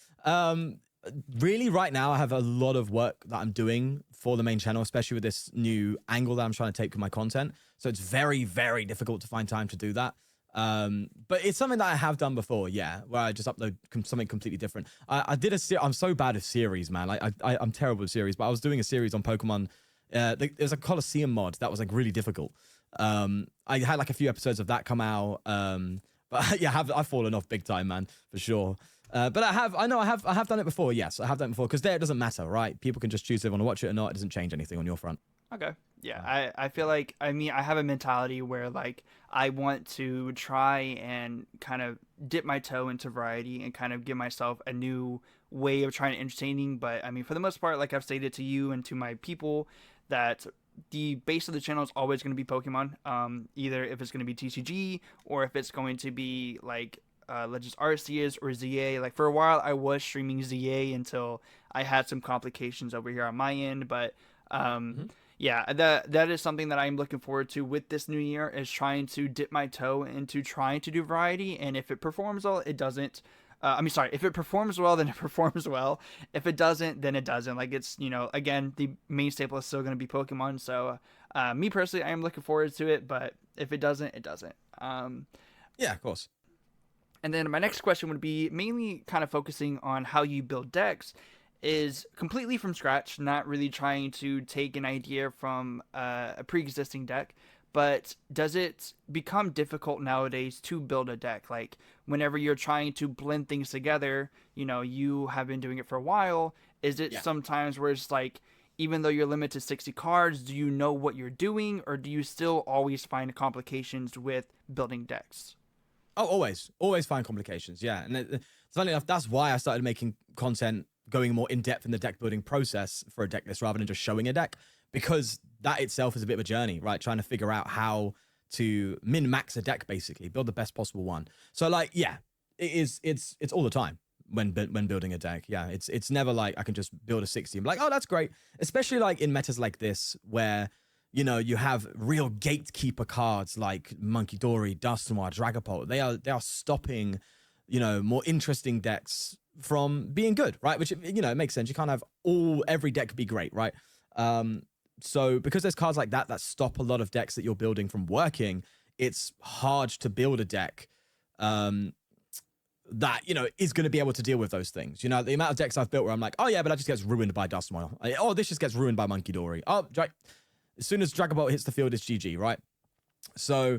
Really, right now, I have a lot of work that I'm doing for the main channel, especially with this new angle that I'm trying to take with my content. So it's very, very difficult to find time to do that. But it's something that I have done before, where I just upload something completely different. I did I'm so bad at series, man. I'm terrible at series, but I was doing a series on Pokemon. There's a Coliseum mod that was like really difficult. I had like a few episodes of that come out. But yeah, I've fallen off big time, man, for sure. But I have done it before. Yes, I have done it before because there it doesn't matter, right? People can just choose if they want to watch it or not. It doesn't change anything on your front. Okay. Yeah, I feel like, I mean, I have a mentality where like I want to try and kind of dip my toe into variety and kind of give myself a new way of trying to entertaining. But I mean, for the most part, like I've stated to you and to my people, that the base of the channel is always going to be Pokemon. Either if it's going to be TCG or if it's going to be like Legends Arceus or ZA. Like for a while, I was streaming ZA until I had some complications over here on my end, but yeah, that is something that I'm looking forward to with this new year, is trying to dip my toe into trying to do variety. And if it performs well, it doesn't. If it performs well, then it performs well. If it doesn't, then it doesn't. Like it's, again, the main staple is still going to be Pokemon. So me personally, I am looking forward to it. But if it doesn't, it doesn't. Yeah, of course. And then my next question would be mainly kind of focusing on how you build decks. Is completely from scratch, not really trying to take an idea from a pre-existing deck, but does it become difficult nowadays to build a deck? Like whenever you're trying to blend things together, you have been doing it for a while. Is it sometimes where it's like, even though you're limited to 60 cards, do you know what you're doing, or do you still always find complications with building decks? Oh, always find complications. Yeah, and funny enough, that's why I started making content going more in depth in the deck building process for a deck list rather than just showing a deck, because that itself is a bit of a journey, right? Trying to figure out how to min max a deck, basically build the best possible one. So like, yeah, it's all the time when building a deck. Yeah, it's never like I can just build a 60 and be like, oh, that's great. Especially like in metas like this where you have real gatekeeper cards like Monkey Dory, Dusknoir, Dragapult. They are stopping more interesting decks from being good, right? Which, it makes sense. You can't have every deck be great, right? So because there's cards like that stop a lot of decks that you're building from working, it's hard to build a deck that, is going to be able to deal with those things. The amount of decks I've built where I'm like, oh yeah, but that just gets ruined by Dusknoir. Oh, this just gets ruined by Monkey Dory. Oh, as soon as Dragapult hits the field, it's GG, right? So,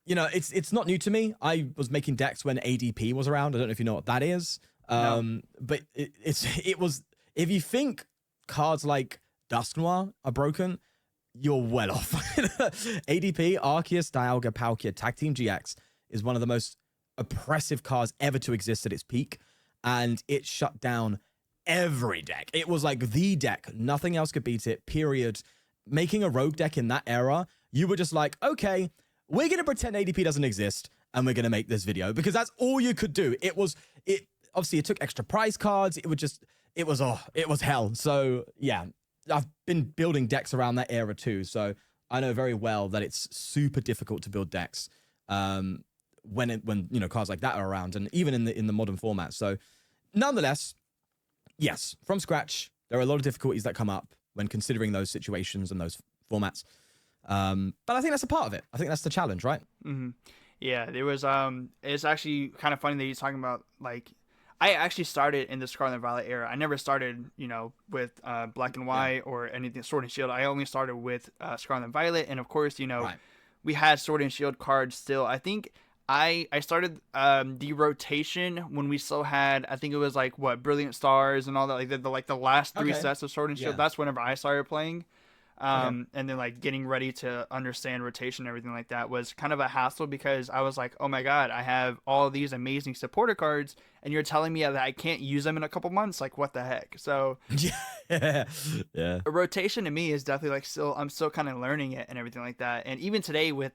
it's not new to me. I was making decks when ADP was around. I don't know if you know what that is. No. But it was, if you think cards like Dusknoir are broken, you're well off. ADP, Arceus, Dialga, Palkia, Tag Team GX is one of the most oppressive cards ever to exist at its peak, and it shut down every deck. It was like the deck. Nothing else could beat it, period. Making a rogue deck in that era, you were just like, okay, we're going to pretend ADP doesn't exist, and we're going to make this video, because that's all you could do. Obviously, it took extra prize cards. It was hell. So yeah, I've been building decks around that era too. So I know very well that it's super difficult to build decks when cards like that are around, and even in the modern format. So nonetheless, yes, from scratch, there are a lot of difficulties that come up when considering those situations and those formats. But I think that's a part of it. I think that's the challenge, right? Mm-hmm. Yeah, there was it's actually kind of funny that you're talking about, like, I actually started in the Scarlet and Violet era. I never started, with Black and White or anything Sword and Shield. I only started with Scarlet and Violet, and of course, we had Sword and Shield cards still. I think I started the rotation when we still had, I think it was like Brilliant Stars and all that, like the last three sets of Sword and Shield. Yeah. That's whenever I started playing. And then like getting ready to understand rotation and everything like that was kind of a hassle, because I was like, oh my god, I have all these amazing supporter cards and you're telling me that I can't use them in a couple months. Like, what the heck? So yeah. A rotation to me is definitely like I'm still kind of learning it and everything like that. And even today with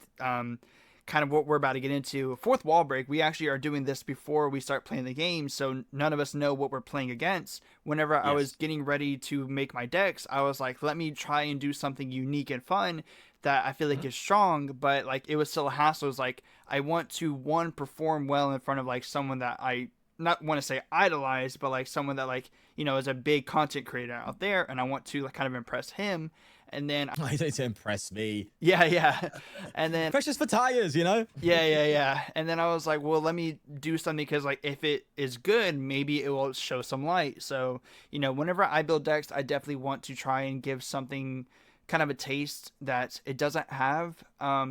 kind of what we're about to get into, fourth wall break, we actually are doing this before we start playing the game, so none of us know what we're playing against. Whenever I was getting ready to make my decks, I was like, let me try and do something unique and fun that I feel like is strong, but like it was still a hassle. It was like, I want to perform well in front of like someone that I not want to say idolize, but like someone that like is a big content creator out there, and I want to like kind of impress him. And then I need to impress me. Yeah. And then precious for tires, Yeah. And then I was like, well, let me do something, because like if it is good, maybe it will show some light. So, whenever I build decks, I definitely want to try and give something kind of a taste that it doesn't have,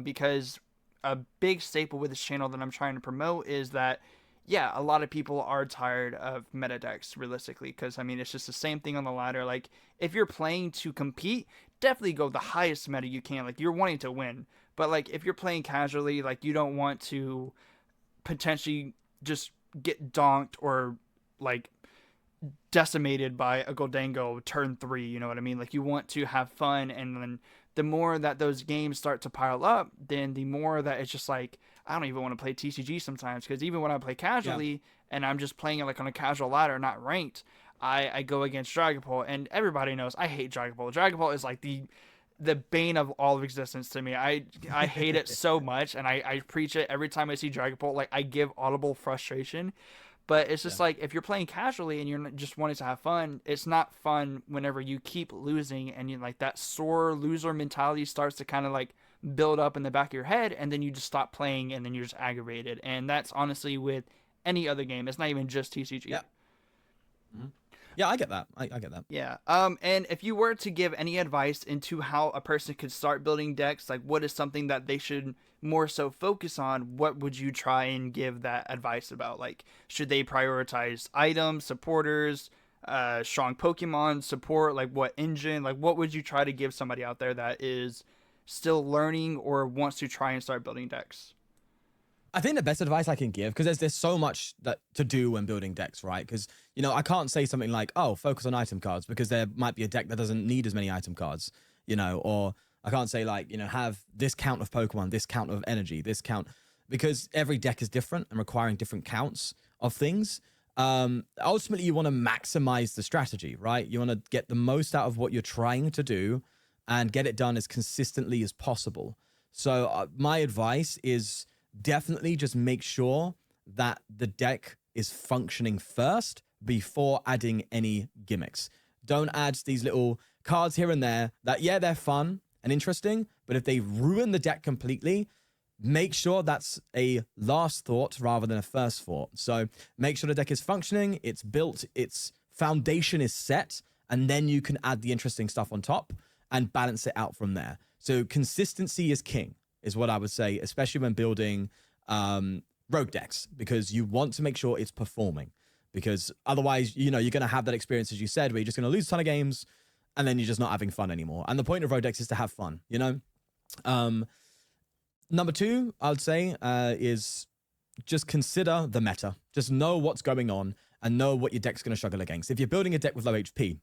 because a big staple with this channel that I'm trying to promote is that yeah, a lot of people are tired of meta decks realistically, because I mean it's just the same thing on the ladder. Like if you're playing to compete, definitely go the highest meta you can. Like you're wanting to win, but like if you're playing casually, like you don't want to potentially just get donked or like decimated by a Goldango turn 3, you know what I mean? Like you want to have fun, and then the more that those games start to pile up, then the more that it's just like I don't even want to play TCG sometimes, because even when I play casually and I'm just playing it like on a casual ladder, not ranked, I go against Dragapult, and everybody knows I hate Dragapult. Dragapult is like the bane of all of existence to me. I hate it so much, and I preach it every time I see Dragapult. Like I give audible frustration. But it's just like if you're playing casually and you're just wanting to have fun, it's not fun whenever you keep losing, and you like that sore loser mentality starts to kind of like build up in the back of your head, and then you just stop playing, and then you're just aggravated. And that's honestly with any other game. It's not even just TCG. Yeah. Mm-hmm. Yeah, I get that. I get that. Yeah. And if you were to give any advice into how a person could start building decks, like what is something that they should more so focus on, what would you try and give that advice about? Like, should they prioritize items, supporters, strong Pokemon support, like what engine, like what would you try to give somebody out there that is still learning or wants to try and start building decks? I think the best advice I can give, because there's so much that to do when building decks, right? Because, you know, I can't say something like, oh, focus on item cards, because there might be a deck that doesn't need as many item cards, you know, or I can't say like, you know, have this count of Pokemon, this count of energy, this count, because every deck is different and requiring different counts of things. Ultimately, you want to maximize the strategy, right? You want to get the most out of what you're trying to do and get it done as consistently as possible. So my advice is definitely just make sure that the deck is functioning first before adding any gimmicks. Don't add these little cards here and there that, yeah, they're fun and interesting, but if they ruin the deck completely, make sure that's a last thought rather than a first thought. So make sure the deck is functioning, it's built, its foundation is set, and then you can add the interesting stuff on top and balance it out from there. So consistency is king, is what I would say, especially when building rogue decks, because you want to make sure it's performing, because otherwise, you know, you're going to have that experience, as you said, where you're just going to lose a ton of games and then you're just not having fun anymore. And the point of rogue decks is to have fun, you know? Number two, I would say, is just consider the meta. Just know what's going on and know what your deck's going to struggle against. If you're building a deck with low HP,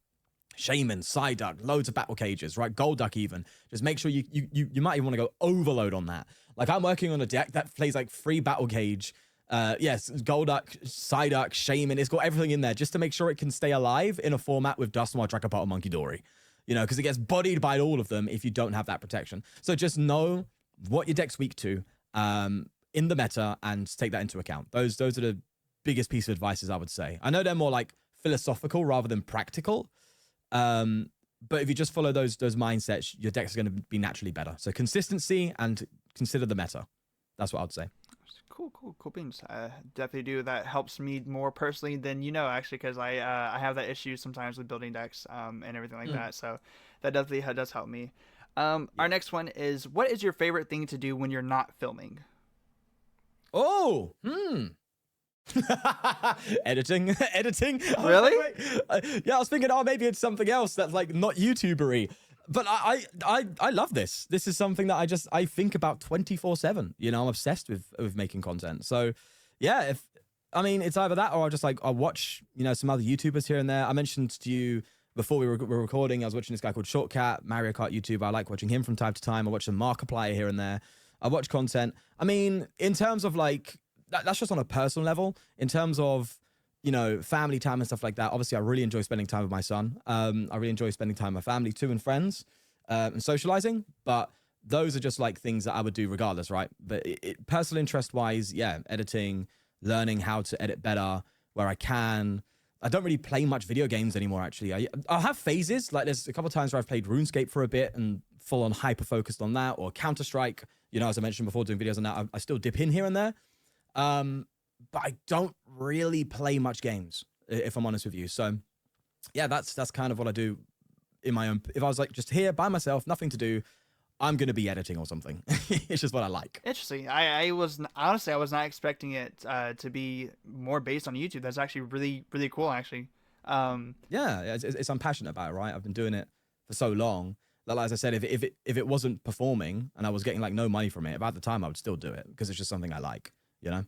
Shaman, Psyduck, loads of battle cages, right? Golduck even. Just make sure you might even want to go overload on that. Like I'm working on a deck that plays like 3 battle cage. Yes, Golduck, Psyduck, Shaman. It's got everything in there just to make sure it can stay alive in a format with Dusknoir, Dragapult, and Monkey Dory. You know, because it gets bodied by all of them if you don't have that protection. So just know what your deck's weak to in the meta and take that into account. Those are the biggest piece of advice I would say. I know they're more like philosophical rather than practical. But if you just follow those mindsets, your deck's going to be naturally better. So consistency and consider the meta. That's what I would say. Cool beans. Definitely do. That helps me more personally than you know, actually, because I have that issue sometimes with building decks and everything like that. So that definitely does help me. Our next one is, what is your favorite thing to do when you're not filming? Oh, editing. Really? Yeah, I was thinking, oh, maybe it's something else that's like not YouTubery. But I love this. This is something that I think about 24/7. You know, I'm obsessed with making content. So yeah, I mean, it's either that or I'll watch, you know, some other YouTubers here and there. I mentioned to you before we were recording, I was watching this guy called Shortcat, Mario Kart YouTuber. I like watching him from time to time. I watch some Markiplier here and there. I watch content. I mean, in terms of like, that's just on a personal level. In terms of, you know, family time and stuff like that, obviously I really enjoy spending time with my son. I really enjoy spending time with my family too, and friends, and socializing. But those are just like things that I would do regardless, right? But personal interest wise, yeah, editing, learning how to edit better where I can. I don't really play much video games anymore, actually. I'll have phases. Like there's a couple of times where I've played RuneScape for a bit and full on hyper focused on that, or Counter-Strike, you know, as I mentioned before, doing videos on that. I still dip in here and there. But I don't really play much games, if I'm honest with you. So yeah, that's kind of what I do in my own. If I was like just here by myself, nothing to do, I'm going to be editing or something. It's just what I like. Interesting. I was honestly I was not expecting it to be more based on YouTube. That's actually really cool. Actually. Yeah, it's I'm passionate about it, right? I've been doing it for so long. That, like, as I said, if it wasn't performing and I was getting like no money from it, about the time I would still do it because it's just something I like, you know?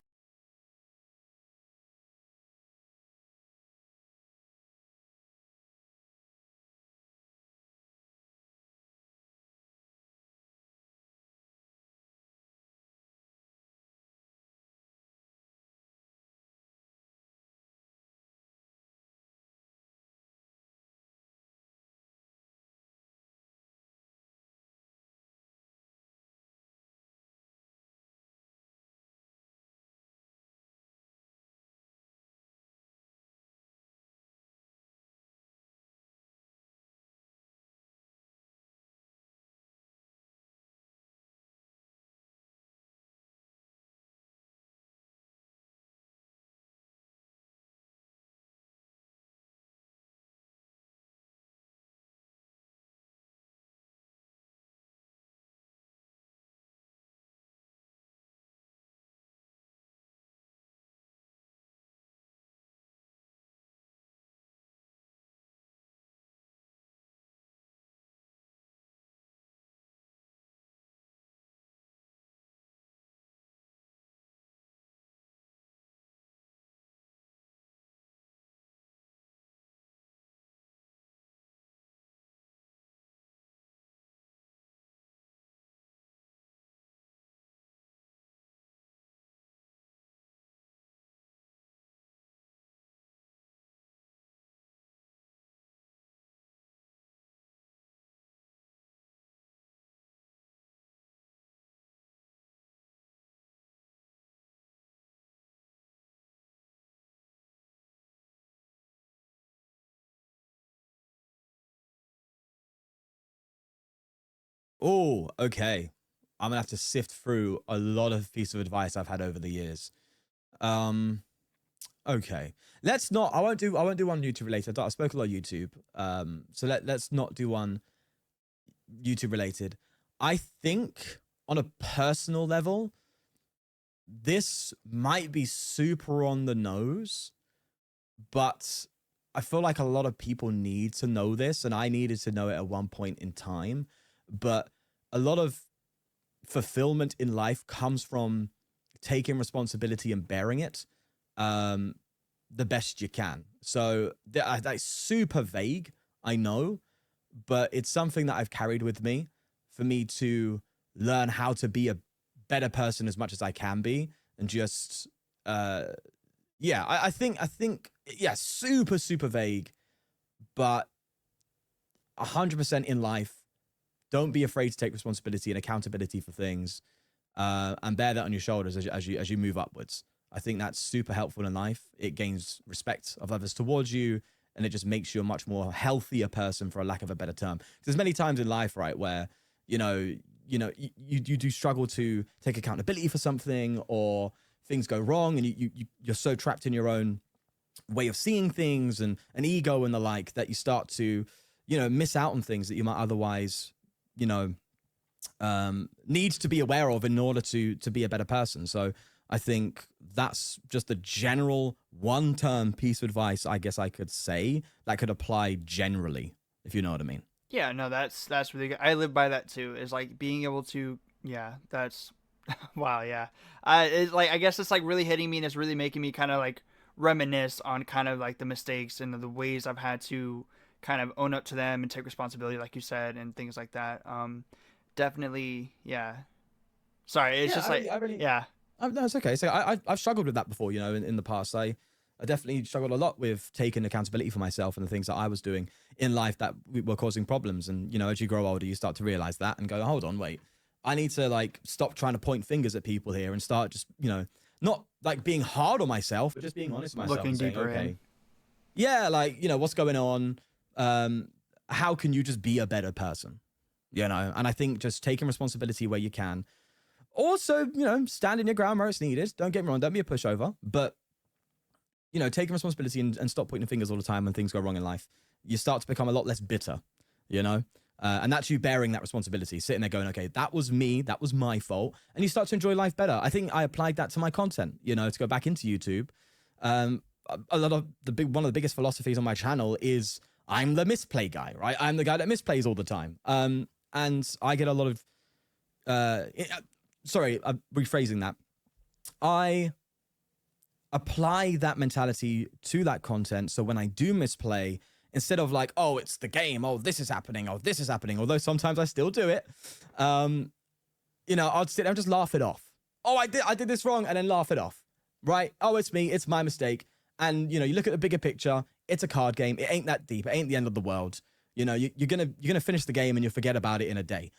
Oh, okay. I'm gonna have to sift through a lot of pieces of advice I've had over the years. Um, okay. Let's not. I won't do one YouTube related. I spoke a lot of YouTube. So let's not do one YouTube related. I think on a personal level, this might be super on the nose, but I feel like a lot of people need to know this, and I needed to know it at one point in time. But a lot of fulfillment in life comes from taking responsibility and bearing it the best you can. So that's super vague, I know, but it's something that I've carried with me for me to learn how to be a better person as much as I can be, and just yeah, I think yeah, super vague, but 100% in life, don't be afraid to take responsibility and accountability for things, and bear that on your shoulders as you move upwards. I think that's super helpful in life. It gains respect of others towards you, and it just makes you a much more healthier person, for a lack of a better term. There's many times in life, right, where you do struggle to take accountability for something, or things go wrong, and you're so trapped in your own way of seeing things and an ego and the like, that you start to miss out on things that you might otherwise need to be aware of in order to be a better person. So I think that's just a general one-term piece of advice, I guess I could say, that could apply generally, if you know what I mean. Yeah, no, that's really good. I live by that too. Is like being able to, yeah, that's wow, yeah. It's like I guess it's like really hitting me, and it's really making me kind of like reminisce on kind of like the mistakes and the ways I've had to kind of own up to them and take responsibility, like you said, and things like that. Definitely, yeah. Sorry, it's Yeah, just like, I really, yeah, no, it's okay. So I've struggled with that before, in the past. I definitely struggled a lot with taking accountability for myself and the things that I was doing in life that were causing problems. And, as you grow older, you start to realize that and go, hold on, wait, I need to like stop trying to point fingers at people here and start just, not like being hard on myself, but just being honest with myself. looking and saying, deeper okay, in. yeah, like, what's going on? How can you just be a better person? And I think just taking responsibility where you can. Also, standing your ground where it's needed. Don't get me wrong, don't be a pushover. But, taking responsibility and stop pointing fingers all the time when things go wrong in life. You start to become a lot less bitter, you know? And that's you bearing that responsibility, sitting there going, okay, that was me, that was my fault. And you start to enjoy life better. I think I applied that to my content, you know, to go back into YouTube. A lot of one of the biggest philosophies on my channel is I'm the misplay guy, right? I'm the guy that misplays all the time. And I get a lot of, sorry, I'm rephrasing that. I apply that mentality to that content. So when I do misplay, instead of like, oh, it's the game, oh, this is happening, oh, this is happening, although sometimes I still do it, you know, I'd sit there and just laugh it off. Oh, I did this wrong, and then laugh it off, right? Oh, it's me, it's my mistake. And, you know, you look at the bigger picture, it's a card game, it ain't that deep, it ain't the end of the world. You know, you're gonna finish the game and you'll forget about it in a day.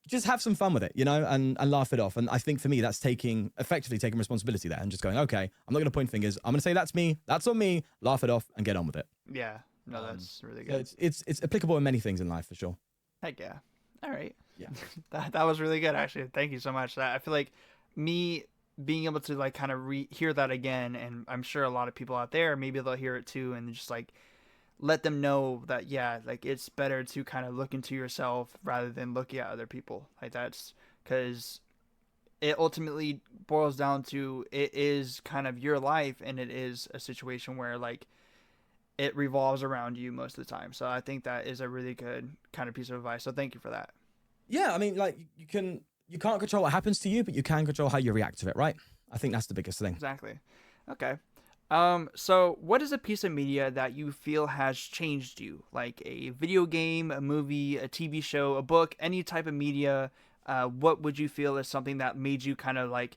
Just have some fun with it, you know, and laugh it off. And I think for me, that's effectively taking responsibility there and just going, okay, I'm not going to point fingers. I'm going to say that's me, that's on me, laugh it off and get on with it. Yeah, no, that's really good. So it's applicable in many things in life for sure. Heck yeah. All right. Yeah. that was really good, actually. Thank you so much. I feel like me being able to like kind of hear that again, and I'm sure a lot of people out there, maybe they'll hear it too, and just like let them know that, yeah, like it's better to kind of look into yourself rather than looking at other people. Like that's because it ultimately boils down to it is kind of your life, and it is a situation where like it revolves around you most of the time. So I think that is a really good kind of piece of advice. So thank you for that. Yeah, I mean, like you can't control what happens to you, but you can control how you react to it, right? I think that's the biggest thing. Exactly. Okay. So what is a piece of media that you feel has changed you? Like a video game, a movie, a TV show, a book, any type of media. What would you feel is something that made you kind of like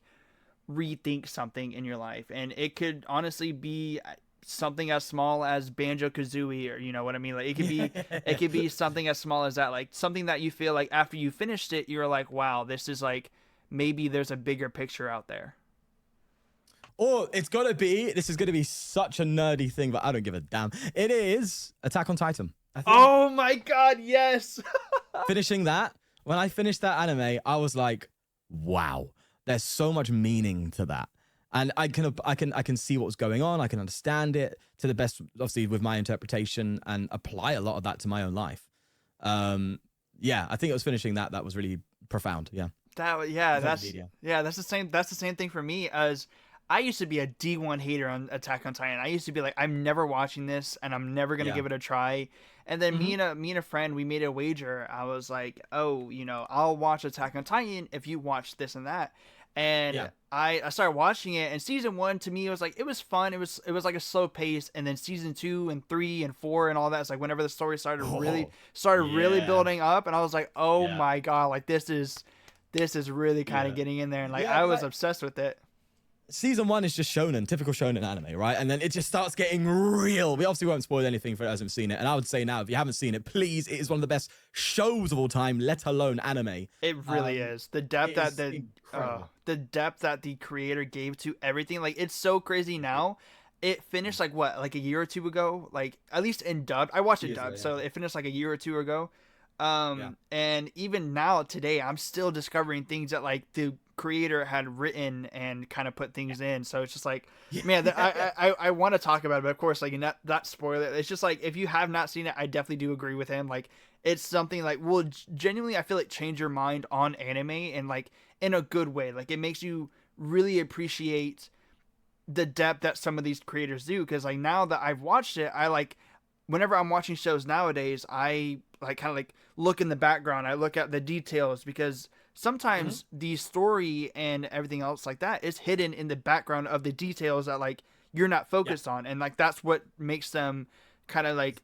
rethink something in your life? And it could honestly be something as small as Banjo-Kazooie, or you know what I mean? Like it could be something as small as that, like something that you feel like after you finished it, you're like, wow, this is like, maybe there's a bigger picture out there. Or this is going to be such a nerdy thing, but I don't give a damn. It is Attack on Titan. Oh my God, yes. Finishing that, when I finished that anime, I was like, wow, there's so much meaning to that. And I can see what's going on. I can understand it to the best, obviously, with my interpretation, and apply a lot of that to my own life. Yeah, I think it was finishing that was really profound. Yeah. That's the same thing for me. As I used to be a D1 hater on Attack on Titan. I used to be like, I'm never watching this, and I'm never gonna give it a try. And then me and a friend, we made a wager. I was like, oh, you know, I'll watch Attack on Titan if you watch this and that. And I started watching it, and season 1 to me, it was like, it was fun. It was like a slow pace. And then season 2 and 3 and 4 and all that, it's like whenever the story started really building up, and I was like, oh my God, like this is really kind of getting in there, and like I was obsessed with it. Season 1 is just shonen, typical shonen anime, right? And then it just starts getting real. We obviously won't spoil anything for who hasn't seen it. And I would say now, if you haven't seen it, please, it is one of the best shows of all time, let alone anime. It really is. The depth that the creator gave to everything, like it's so crazy now. It finished like what, like a year or two ago, like at least in dubbed. I watched it dubbed, so it finished like a year or two ago. And even now today, I'm still discovering things that like the creator had written and kind of put things in. So it's just like, man, I want to talk about it, but of course, like not spoil it. It's just like, if you have not seen it, I definitely do agree with him. Like it's something like will genuinely, I feel like, change your mind on anime, and like in a good way. Like it makes you really appreciate the depth that some of these creators do. Because like now that I've watched it, I like, whenever I'm watching shows nowadays, I like kind of like look in the background. I look at the details, because sometimes the story and everything else like that is hidden in the background of the details that like you're not focused on. And like, that's what makes them kind of like,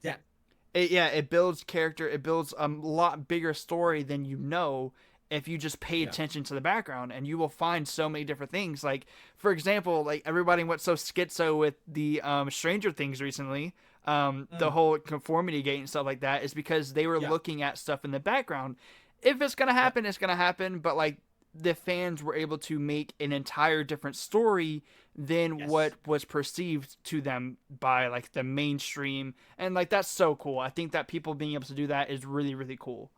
it builds character. It builds a lot bigger story than, you know, if you just pay attention to the background, and you will find so many different things. Like, for example, like everybody went so schizo with the Stranger Things recently. The whole conformity gate and stuff like that is because they were looking at stuff in the background. If it's gonna happen, it's gonna happen. But like, the fans were able to make an entire different story than what was perceived to them by like the mainstream, and like that's so cool. I think that people being able to do that is really, really cool.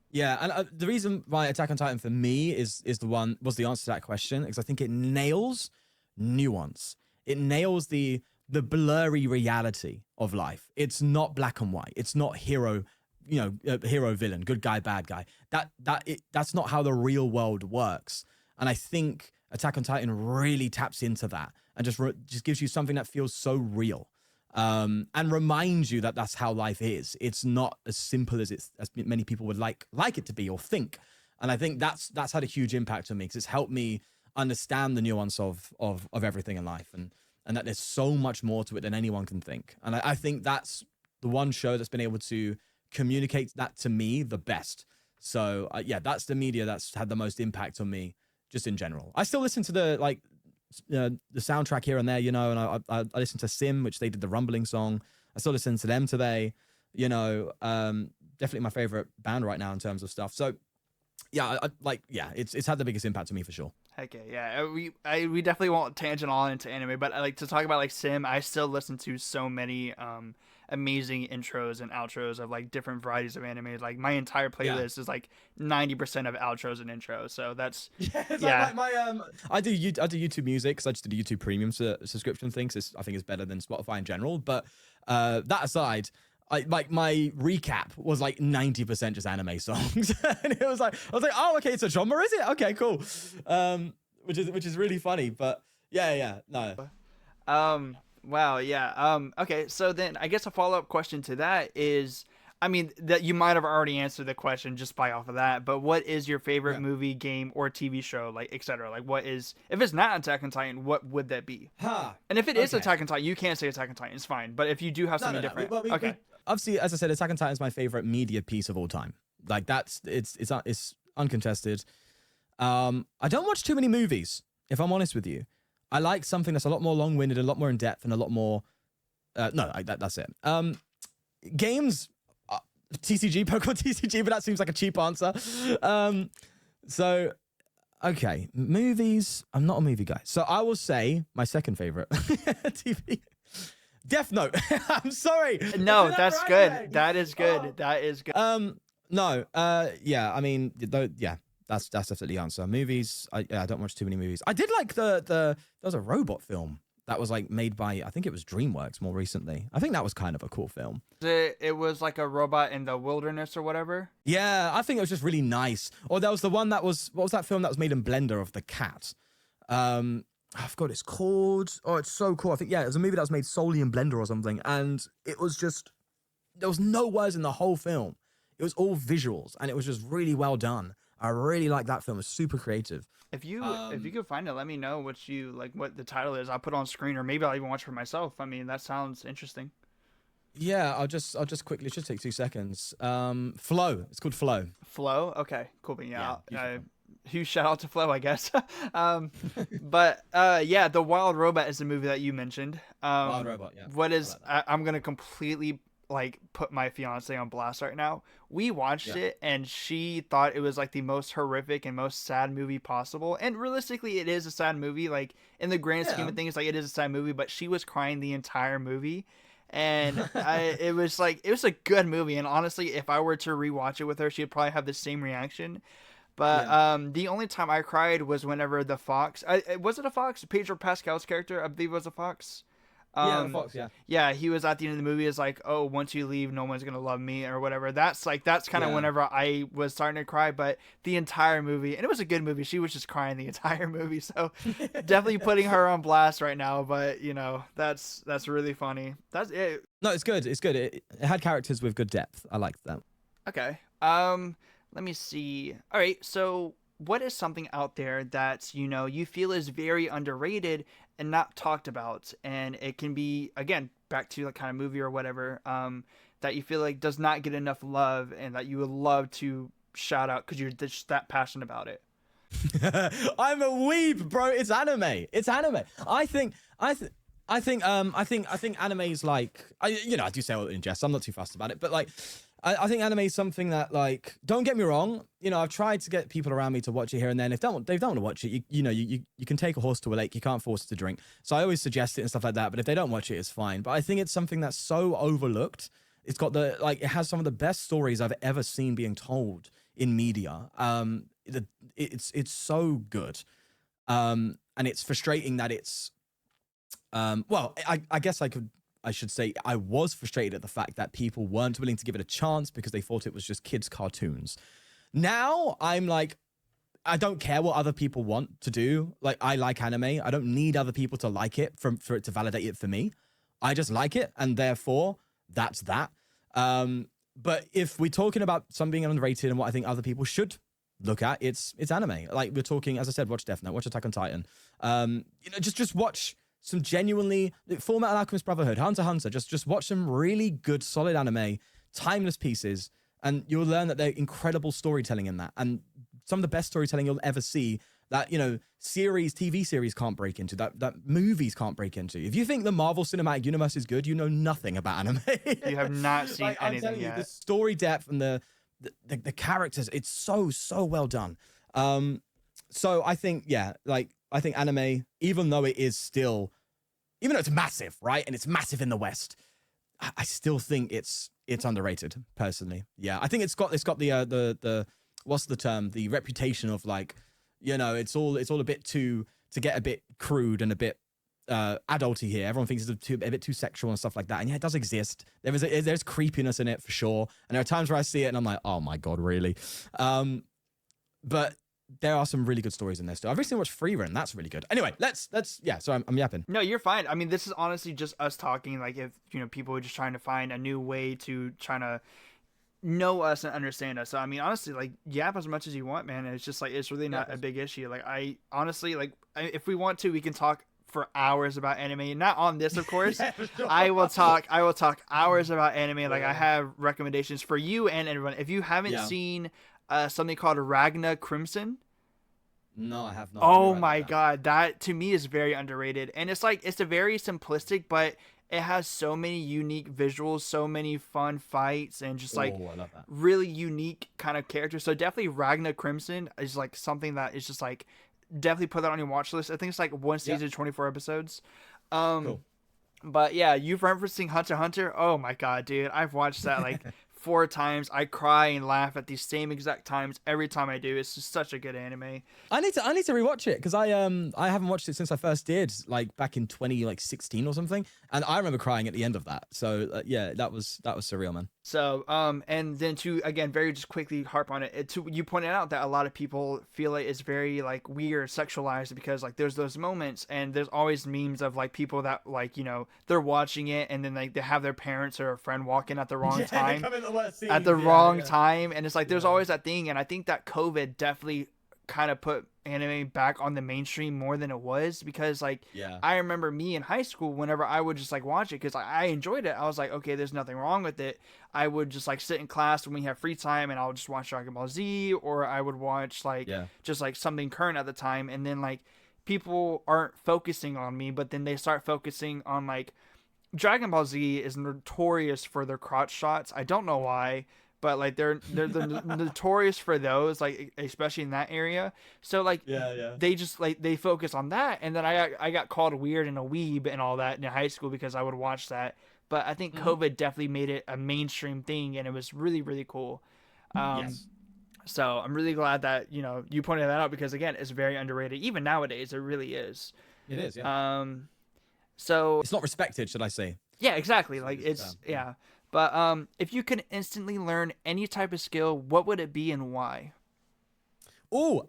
Yeah, and the reason why Attack on Titan for me was the answer to that question, because I think it nails nuance. It nails the blurry reality of life. It's not black and white. It's not hero hero villain, good guy, bad guy. That's not how the real world works. And I think Attack on Titan really taps into that and just gives you something that feels so real, and reminds you that that's how life is. It's not as simple as many people would like it to be or think. And I think that's had a huge impact on me, because it's helped me understand the nuance of everything in life, and that there's so much more to it than anyone can think. And I think that's the one show that's been able to communicate that to me the best. So yeah, that's the media that's had the most impact on me, just in general. I still listen to the soundtrack here and there, and I listen to Sim, which they did the Rumbling song. I still listen to them today. Definitely my favorite band right now in terms of stuff. So yeah, it's had the biggest impact on me for sure. Okay, yeah, we definitely won't tangent all into anime, but like to talk about like Sim, I still listen to so many amazing intros and outros of like different varieties of anime. Like my entire playlist is like 90% of outros and intros. So that's like my I do YouTube Music, because I just did a YouTube Premium subscription thing. So I think it's better than Spotify in general. But that aside, my recap was like 90% just anime songs, and I was like, oh, okay, it's a genre, is it? Okay, cool. Which is really funny, but no. Wow, yeah. Okay, so then I guess a follow-up question to that is, I mean, that you might have already answered the question just by off of that, but what is your favorite movie, game, or TV show, like, etc.? Like, what is, if it's not Attack on Titan, what would that be? And if it is Attack on Titan, you can't say Attack on Titan, it's fine. But if you do have something different, okay. Obviously, as I said, Attack on Titan is my favorite media piece of all time. Like, it's uncontested. I don't watch too many movies, if I'm honest with you. I like something that's a lot more long-winded, a lot more in-depth, and a lot more... that's it. Games... Pokemon TCG, but that seems like a cheap answer. So, okay. Movies... I'm not a movie guy. So I will say my second favorite TV... Death Note. I'm sorry. No, that's good. That is good. That is good. No. Yeah, I mean, that's definitely the answer. Movies, I don't watch too many movies. I did like there was a robot film that was like made by, I think it was DreamWorks more recently. I think that was kind of a cool film. It was like a robot in the wilderness or whatever? Yeah, I think it was just really nice. Or there was the one that was, what was that film that was made in Blender of the cat? I forgot what it's called. Oh, it's so cool. I think, it was a movie that was made solely in Blender or something. And it was just, there was no words in the whole film. It was all visuals, and it was just really well done. I really like that film. It's super creative. If you could find it, let me know what the title is. I'll put it on screen, or maybe I'll even watch it for myself. I mean, that sounds interesting. Yeah, I'll just quickly, it should take 2 seconds. Flow. It's called Flow. Flow? Okay, cool. But huge shout out to Flow, I guess. But The Wild Robot is the movie that you mentioned. Wild Robot, yeah. What is? I'm gonna completely like put my fiance on blast right now. We watched it, and she thought it was like the most horrific and most sad movie possible. And realistically, it is a sad movie. Like in the grand scheme of things, like it is a sad movie. But she was crying the entire movie. And it was a good movie. And honestly, if I were to rewatch it with her, she'd probably have the same reaction. But the only time I cried was whenever the fox... was it a fox? Pedro Pascal's character, I believe it was a fox. The fox, yeah. Yeah, he was at the end of the movie. Is like, oh, once you leave, no one's gonna love me or whatever. That's kind of whenever I was starting to cry. But the entire movie, and it was a good movie. She was just crying the entire movie. So definitely putting her on blast right now. But that's really funny. That's it. No, it's good. It's good. It had characters with good depth. I liked that. Okay. Let me see. All right. So what is something out there that, you feel is very underrated and not talked about? And it can be, again, back to like kind of movie or whatever, that you feel like does not get enough love and that you would love to shout out because you're just that passionate about it. I'm a weeb, bro. It's anime. It's anime. I think anime is like, I do say all in jest. I'm not too fussed about it, but like, I think anime is something that, like, don't get me wrong. I've tried to get people around me to watch it here and then. If they don't want to watch it, you can take a horse to a lake. You can't force it to drink. So I always suggest it and stuff like that. But if they don't watch it, it's fine. But I think it's something that's so overlooked. It's got it has some of the best stories I've ever seen being told in media. It's so good. And it's frustrating that it's, I guess I I should say I was frustrated at the fact that people weren't willing to give it a chance because they thought it was just kids' cartoons. Now I'm like, I don't care what other people want to do. Like, I like anime. I don't need other people to like it for it to validate it for me. I just like it, and therefore that's that. But if we're talking about something being underrated and what I think other people should look at, it's anime. Like, we're talking, as I said, watch Death Note, watch Attack on Titan. Just watch some genuinely Fullmetal Alchemist Brotherhood, Hunter x Hunter. Just watch some really good, solid anime, timeless pieces, and you'll learn that they're incredible storytelling in that, and some of the best storytelling you'll ever see. That, TV series can't break into, that movies can't break into. If you think the Marvel Cinematic Universe is good, you know nothing about anime. You have not seen I'm anything telling yet. you, the story depth and the characters, it's so well done. So I think, I think anime, even though it's massive, right? And it's massive in the West, I still think it's underrated, personally. Yeah, I think it's got the what's the term? The reputation of, like, it's all a bit to get a bit crude and a bit adulty here. Everyone thinks it's a bit too sexual and stuff like that. And yeah, it does exist. There's creepiness in it for sure. And there are times where I see it and I'm like, oh my God, really? But there are some really good stories in there still. I've recently watched Freerun. That's really good. Anyway, so I'm yapping. No, you're fine. I mean, this is honestly just us talking. Like, if, people are just trying to find a new way to try to know us and understand us. So, I mean, honestly, like, yap as much as you want, man. It's just like, it's really not a big issue. Like, I honestly, like, if we want to, we can talk for hours about anime. Not on this, of course. Yeah, for sure. I will talk hours about anime. Like, I have recommendations for you and everyone. If you haven't seen something called Ragna Crimson. No, I have not. Oh my God, that to me is very underrated. And it's like, it's a very simplistic, but it has so many unique visuals, so many fun fights, and just like I love that. really unique kind of characters. So definitely Ragna Crimson is like something that is just like, definitely put that on your watch list. I think it's like one season, 24 episodes. Cool. But yeah, you've referencing Hunter x Hunter. Oh my God, dude. I've watched that like 4 times. I cry and laugh at these same exact times every time I do. It's just such a good anime. I need to rewatch it because I haven't watched it since I first did, like back in 2016 or something, and I remember crying at the end of that. So yeah, that was surreal, man. So and then to again very just quickly harp on it, you pointed out that a lot of people feel like it's very like weird, sexualized, because like there's those moments, and there's always memes of like people that like they're watching it and then like they have their parents or a friend walk in at the wrong time. At the wrong time, and it's like there's always that thing, and I think that COVID definitely kind of put anime back on the mainstream more than it was, because like I remember me in high school, whenever I would just like watch it because I enjoyed it, I was like, okay, there's nothing wrong with it. I would just like sit in class when we have free time and I'll just watch Dragon Ball Z, or I would watch like just like something current at the time, and then like people aren't focusing on me, but then they start focusing on like Dragon Ball Z is notorious for their crotch shots. I don't know why, but like they're notorious for those, like especially in that area. So like they just like they focus on that, and then I got called weird and a weeb and all that in high school because I would watch that. But I think COVID definitely made it a mainstream thing, and it was really, really cool. So I'm really glad that you pointed that out, because again, it's very underrated. Even nowadays, it really is. It is. Yeah. So it's not respected, should I say? Yeah, exactly. Like it's But if you could instantly learn any type of skill, what would it be and why? Oh,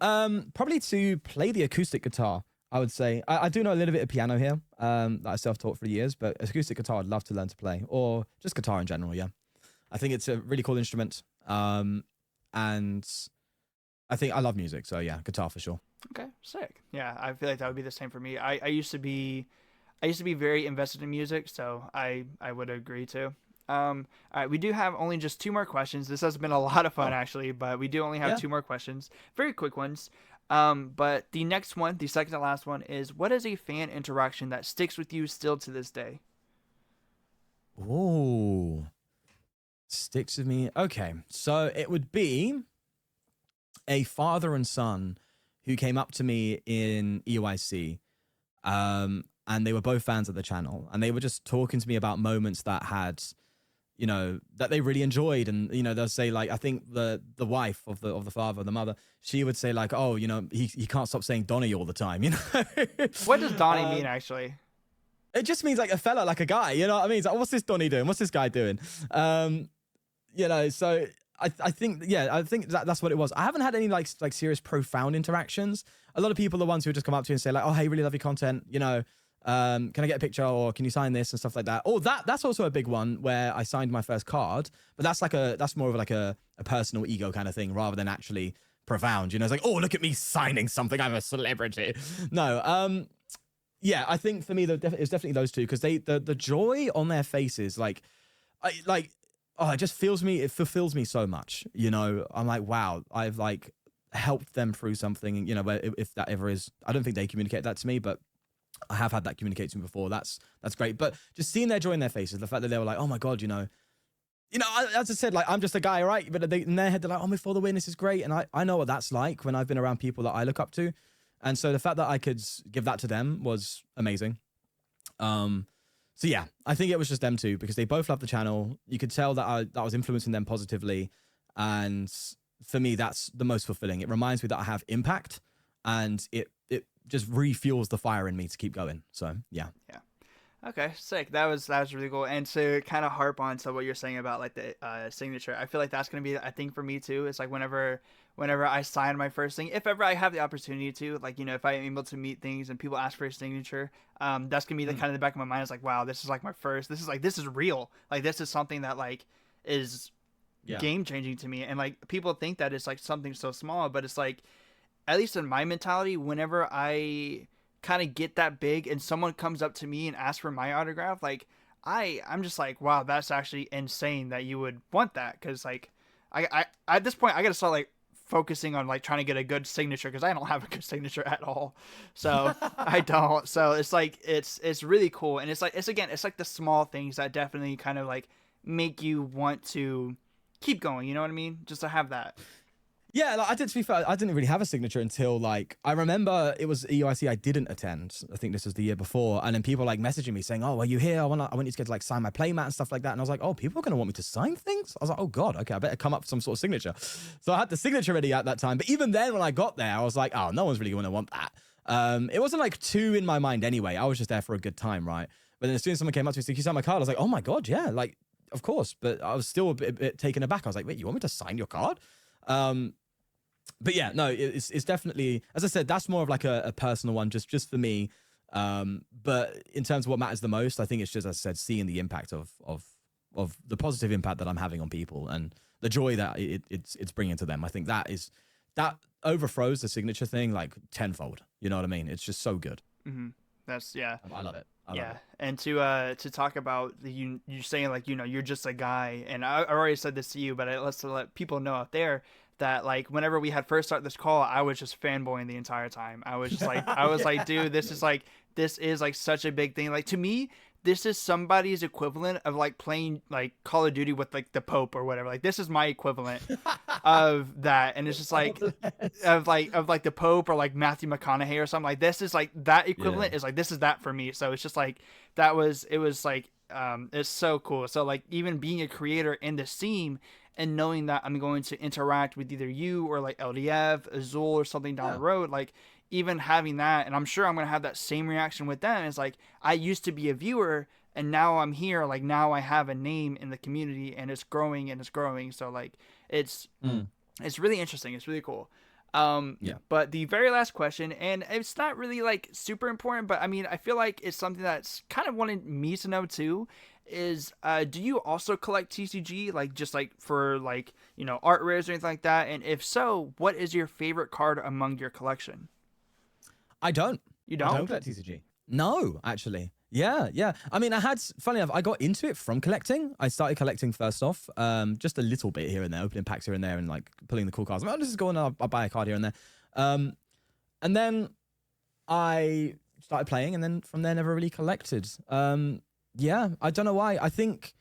probably to play the acoustic guitar, I would say. I do know a little bit of piano here, that I self-taught for years, but acoustic guitar I'd love to learn to play, or just guitar in general, yeah. I think it's a really cool instrument, and I think I love music, so yeah, guitar for sure. Okay, sick. Yeah, I feel like that would be the same for me. I used to be very invested in music, so I would agree too. All right, we do have only just 2 more questions. This has been a lot of fun, actually, but we do only have 2 more questions. Very quick ones. But the next one, the second to last one, is what is a fan interaction that sticks with you still to this day? Oh, sticks with me. Okay, so it would be a father and son who came up to me in EYC. And they were both fans of the channel, and they were just talking to me about moments that had, that they really enjoyed. And, they'll say like, I think the wife of the father, the mother, she would say like, oh, he can't stop saying Donnie all the time, What does Donnie mean, actually? It just means like a fella, like a guy. You know what I mean? It's like, what's this Donny doing? What's this guy doing? You know, so I think, yeah, I think that's what it was. I haven't had any like serious profound interactions. A lot of people are the ones who just come up to you and say like, oh, hey, really love your content. You know, can I get a picture or can you sign this and stuff like that? Oh, that's also a big one where I signed my first card, but that's more of like a personal ego kind of thing rather than actually profound. You know, it's like, oh, look at me signing something. I'm a celebrity. No, yeah, I think for me, it's definitely those two because the joy on their faces, oh, it fulfills me so much. You know, I'm like, wow, I've like helped them through something, you know, where if that ever is, I don't think they communicate that to me, but I have had that communicated to me before. That's great. But just seeing their joy in their faces, the fact that they were like, oh my God, you know, as I said, like, I'm just a guy, right? But in their head, they're like, oh, before the win, this is great. And I know what that's like when I've been around people that I look up to. And so the fact that I could give that to them was amazing. So yeah, I think it was just them two because they both love the channel. You could tell that I was influencing them positively. And for me, that's the most fulfilling. It reminds me that I have impact and it just refuels the fire in me to keep going. So yeah. Yeah. Okay, sick. That was really cool. And to kind of harp on to what you're saying about like the signature, I feel like that's gonna be a thing for me too. It's like whenever I sign my first thing, if ever I have the opportunity to, like, you know, if I'm able to meet things and people ask for a signature, that's gonna be the kind of the back of my mind. It's like, wow, this is like my first. This is real. Like this is something that like is game changing to me. And like people think that it's like something so small, but it's like, at least in my mentality, whenever I kind of get that big and someone comes up to me and asks for my autograph, like I'm just like, wow, that's actually insane that you would want that. Cause like I at this point I gotta start like focusing on like trying to get a good signature because I don't have a good signature at all. So I don't. So it's like it's really cool. And it's like it's like the small things that definitely kind of like make you want to keep going, you know what I mean? Just to have that. Yeah, like, to be fair, I didn't really have a signature until like I remember it was EUIC I didn't attend. I think this was the year before, and then people like messaging me saying, "Oh, are you here? I want you to get to like sign my playmat and stuff like that." And I was like, "Oh, people are gonna want me to sign things?" I was like, "Oh God, okay, I better come up with some sort of signature." So I had the signature ready at that time. But even then, when I got there, I was like, "Oh, no one's really gonna want that." It wasn't like too in my mind anyway. I was just there for a good time, right? But then as soon as someone came up to me and said, "Can you sign my card?" I was like, "Oh my God, yeah!" Like, of course. But I was still a bit taken aback. I was like, "Wait, you want me to sign your card?" But yeah, no, it's definitely, as I said, that's more of like a personal one, just for me. But in terms of what matters the most, I think it's just, as I said, seeing the impact of the positive impact that I'm having on people and the joy that it's bringing to them. I think that overthrows the signature thing like tenfold. You know what I mean? It's just so good. Mm-hmm. That's I love it. I love it. And to talk about you saying like, you know, you're just a guy, and I already said this to you, but let's let people know out there that like whenever we had first started this call, I was just fanboying the entire time. I was just like, like, dude, this is like such a big thing. Like to me, this is somebody's equivalent of like playing like Call of Duty with like the Pope or whatever. Like this is my equivalent of that. And it's just like of like the Pope or like Matthew McConaughey or something. Like this is like that equivalent is like this is that for me. So it's just like it was like it's so cool. So like even being a creator in the scene and knowing that I'm going to interact with either you or like LDF, Azul or something down the road, like even having that, and I'm sure I'm going to have that same reaction with them. It's like, I used to be a viewer and now I'm here. Like now I have a name in the community and it's growing and it's growing. So like, it's really interesting. It's really cool. But the very last question, and it's not really like super important, but I mean, I feel like it's something that's kind of wanted me to know too, is do you also collect TCG, like just like for like, you know, art rares or anything like that? And if so, what is your favorite card among your collection? I don't. You don't? I don't collect TCG. No, actually. Yeah. I mean, funny enough, I got into it from collecting. I started collecting first off, just a little bit here and there, opening packs here and there and like pulling the cool cards. I'm like, oh, this is going on, I'll buy a card here and there. And then I started playing and then from there never really collected. Yeah, I don't know why. I think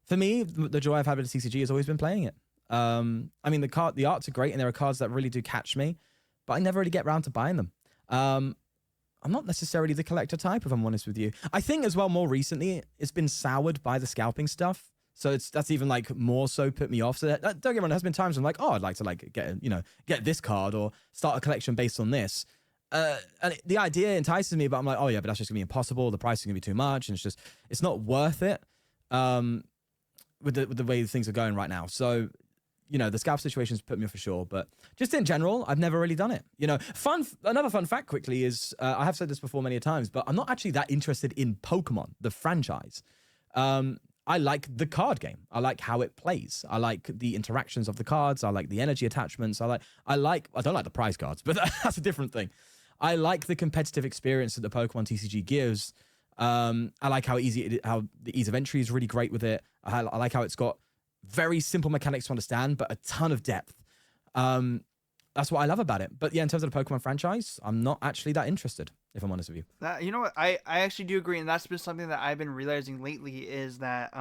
for me, the joy I've had with the TCG has always been playing it. I mean, the arts are great and there are cards that really do catch me, but I never really get around to buying them. I'm not necessarily the collector type, if I'm honest with you. I think as well, more recently, it's been soured by the scalping stuff. So that's even like more so put me off. So don't get me wrong, there's been times I'm like, oh, I'd like to like get this card or start a collection based on this. And the idea entices me, but I'm like, oh yeah, but that's just gonna be impossible. The price is gonna be too much, and it's not worth it. With the way things are going right now. So, you know, the scalp situation's put me off for sure, but just in general, I've never really done it. You know, another fun fact quickly is, I have said this before many times, but I'm not actually that interested in Pokemon, the franchise. I like the card game. I like how it plays. I like the interactions of the cards. I like the energy attachments. I don't like the prize cards, but that's a different thing. I like the competitive experience that the Pokemon TCG gives. I like how the ease of entry is really great with it. I like how it's got very simple mechanics to understand, but a ton of depth. That's what I love about it. But yeah, in terms of the Pokemon franchise, I'm not actually that interested, if I'm honest with you. You know what? I actually do agree, and that's been something that I've been realizing lately is that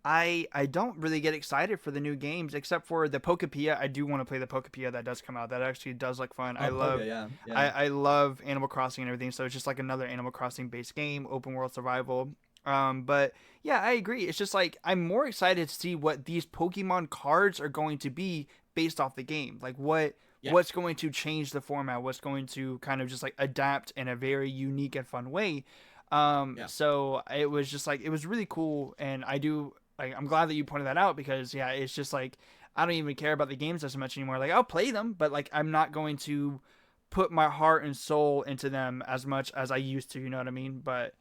I don't really get excited for the new games except for the Pokepia. I do want to play the Pokepia that does come out. That actually does look fun. I love Animal Crossing and everything, so it's just like another Animal Crossing based game, open world survival. But yeah, I agree. It's just like I'm more excited to see what these Pokemon cards are going to be based off the game. Like what's going to change the format, what's going to kind of just like adapt in a very unique and fun way. So it was just like, it was really cool. And I'm glad that you pointed that out because yeah, it's just like, I don't even care about the games as much anymore. Like I'll play them, but like, I'm not going to put my heart and soul into them as much as I used to, you know what I mean? But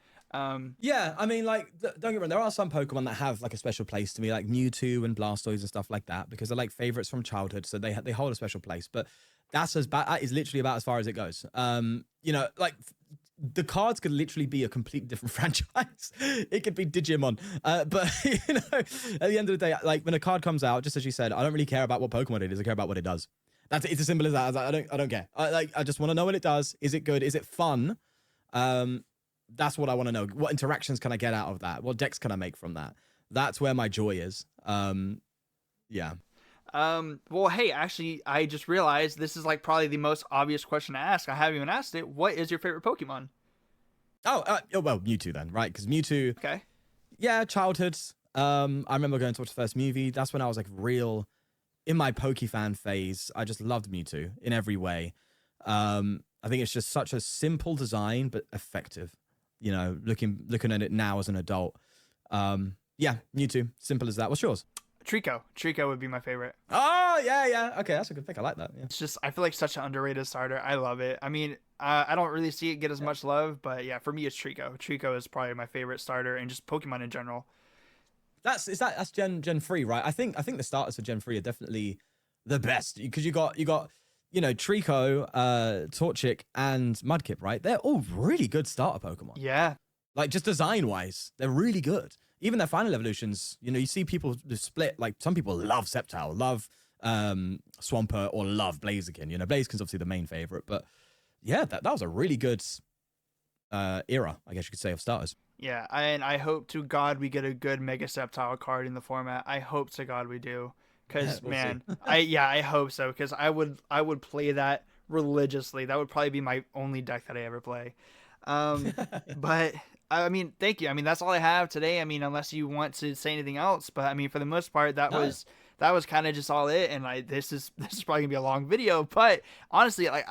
yeah, I mean, like, don't get me wrong, there are some Pokemon that have like a special place to me, like Mewtwo and Blastoise and stuff like that, because they're like favorites from childhood, so they hold a special place. But that is literally about as far as it goes. You know, like the cards could literally be a completely different franchise. It could be Digimon. But you know, at the end of the day, like when a card comes out, just as you said, I don't really care about what Pokemon it is. I care about what it does. It's as simple as that. I was like, I don't care. I just want to know what it does. Is it good? Is it fun? That's what I want to know. What interactions can I get out of that? What decks can I make from that? That's where my joy is. Yeah. Well, hey, actually, I just realized this is like probably the most obvious question to ask. I haven't even asked it. What is your favorite Pokemon? Oh, well, Mewtwo then, right? Because Mewtwo. Okay. Yeah, childhood. I remember going to watch the first movie. That's when I was like real in my Pokefan phase. I just loved Mewtwo in every way. I think it's just such a simple design, but effective. You know, looking at it now as an adult. Yeah, Mewtwo. Simple as that. What's yours? Trico would be my favorite. Oh, yeah. Okay, that's a good pick. I like that. Yeah. It's just, I feel like such an underrated starter. I love it. I mean, I don't really see it get as much love, but yeah, for me, it's Trico. Trico is probably my favorite starter and just Pokemon in general. That's Gen 3, right? I think the starters for Gen 3 are definitely the best because you got you know, Trico, Torchic, and Mudkip, right? They're all really good starter Pokemon. Yeah. Like, just design-wise, they're really good. Even their final evolutions, you know, you see people split. Like, some people love Sceptile, love Swampert, or love Blaziken. You know, Blaziken's obviously the main favorite. But, yeah, that was a really good era, I guess you could say, of starters. Yeah, and I hope to God we get a good Mega Sceptile card in the format. I hope to God we do. Because man, I hope so. Because I would play that religiously. That would probably be my only deck that I ever play. But I mean, thank you. I mean, that's all I have today. I mean, unless you want to say anything else. But I mean, for the most part, that was kind of just all it. And this is probably gonna be a long video. But honestly, like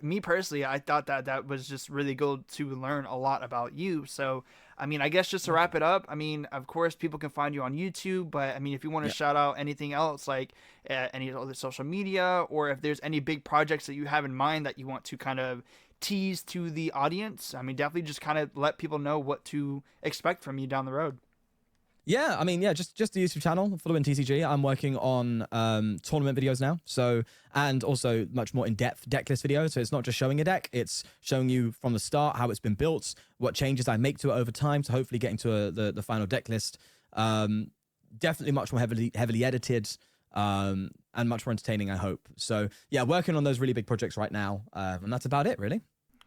me personally, I thought that was just really good to learn a lot about you. So. I mean, I guess just to wrap it up, I mean, of course, people can find you on YouTube, but I mean, if you want to shout out anything else, like any other social media, or if there's any big projects that you have in mind that you want to kind of tease to the audience, I mean, definitely just kind of let people know what to expect from you down the road. Yeah, I mean, yeah, just the YouTube channel, ForTheWin TCG. I'm working on tournament videos now, so, and also much more in-depth deck list videos. So it's not just showing a deck, it's showing you from the start how it's been built, what changes I make to it over time, to hopefully getting to the final deck list. Definitely much more heavily edited, and much more entertaining, I hope. So yeah, working on those really big projects right now, and that's about it, really.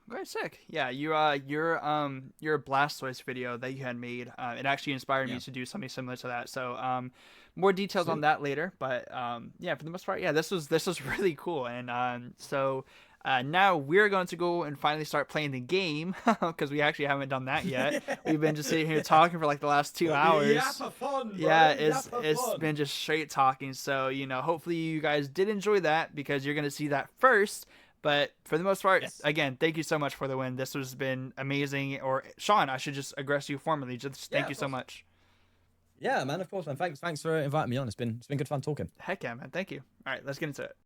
Very sick. Yeah, your Blastoise video that you had made, it actually inspired me to do something similar to that. So more details on that later. But yeah, for the most part, yeah, this was really cool. And so now we're going to go and finally start playing the game because we actually haven't done that yet. We've been just sitting here talking for like the last 2 hours. Yeah, for fun, bro. Yeah, it's been just straight talking. So, you know, hopefully you guys did enjoy that because you're going to see that first. But for the most part, Yes. again, thank you so much for the win. This has been amazing. Or Sean, I should just address you formally. Just thank you so much. Yeah, man. Of course, man. Thanks for inviting me on. It's been good fun talking. Heck yeah, man. Thank you. All right, let's get into it.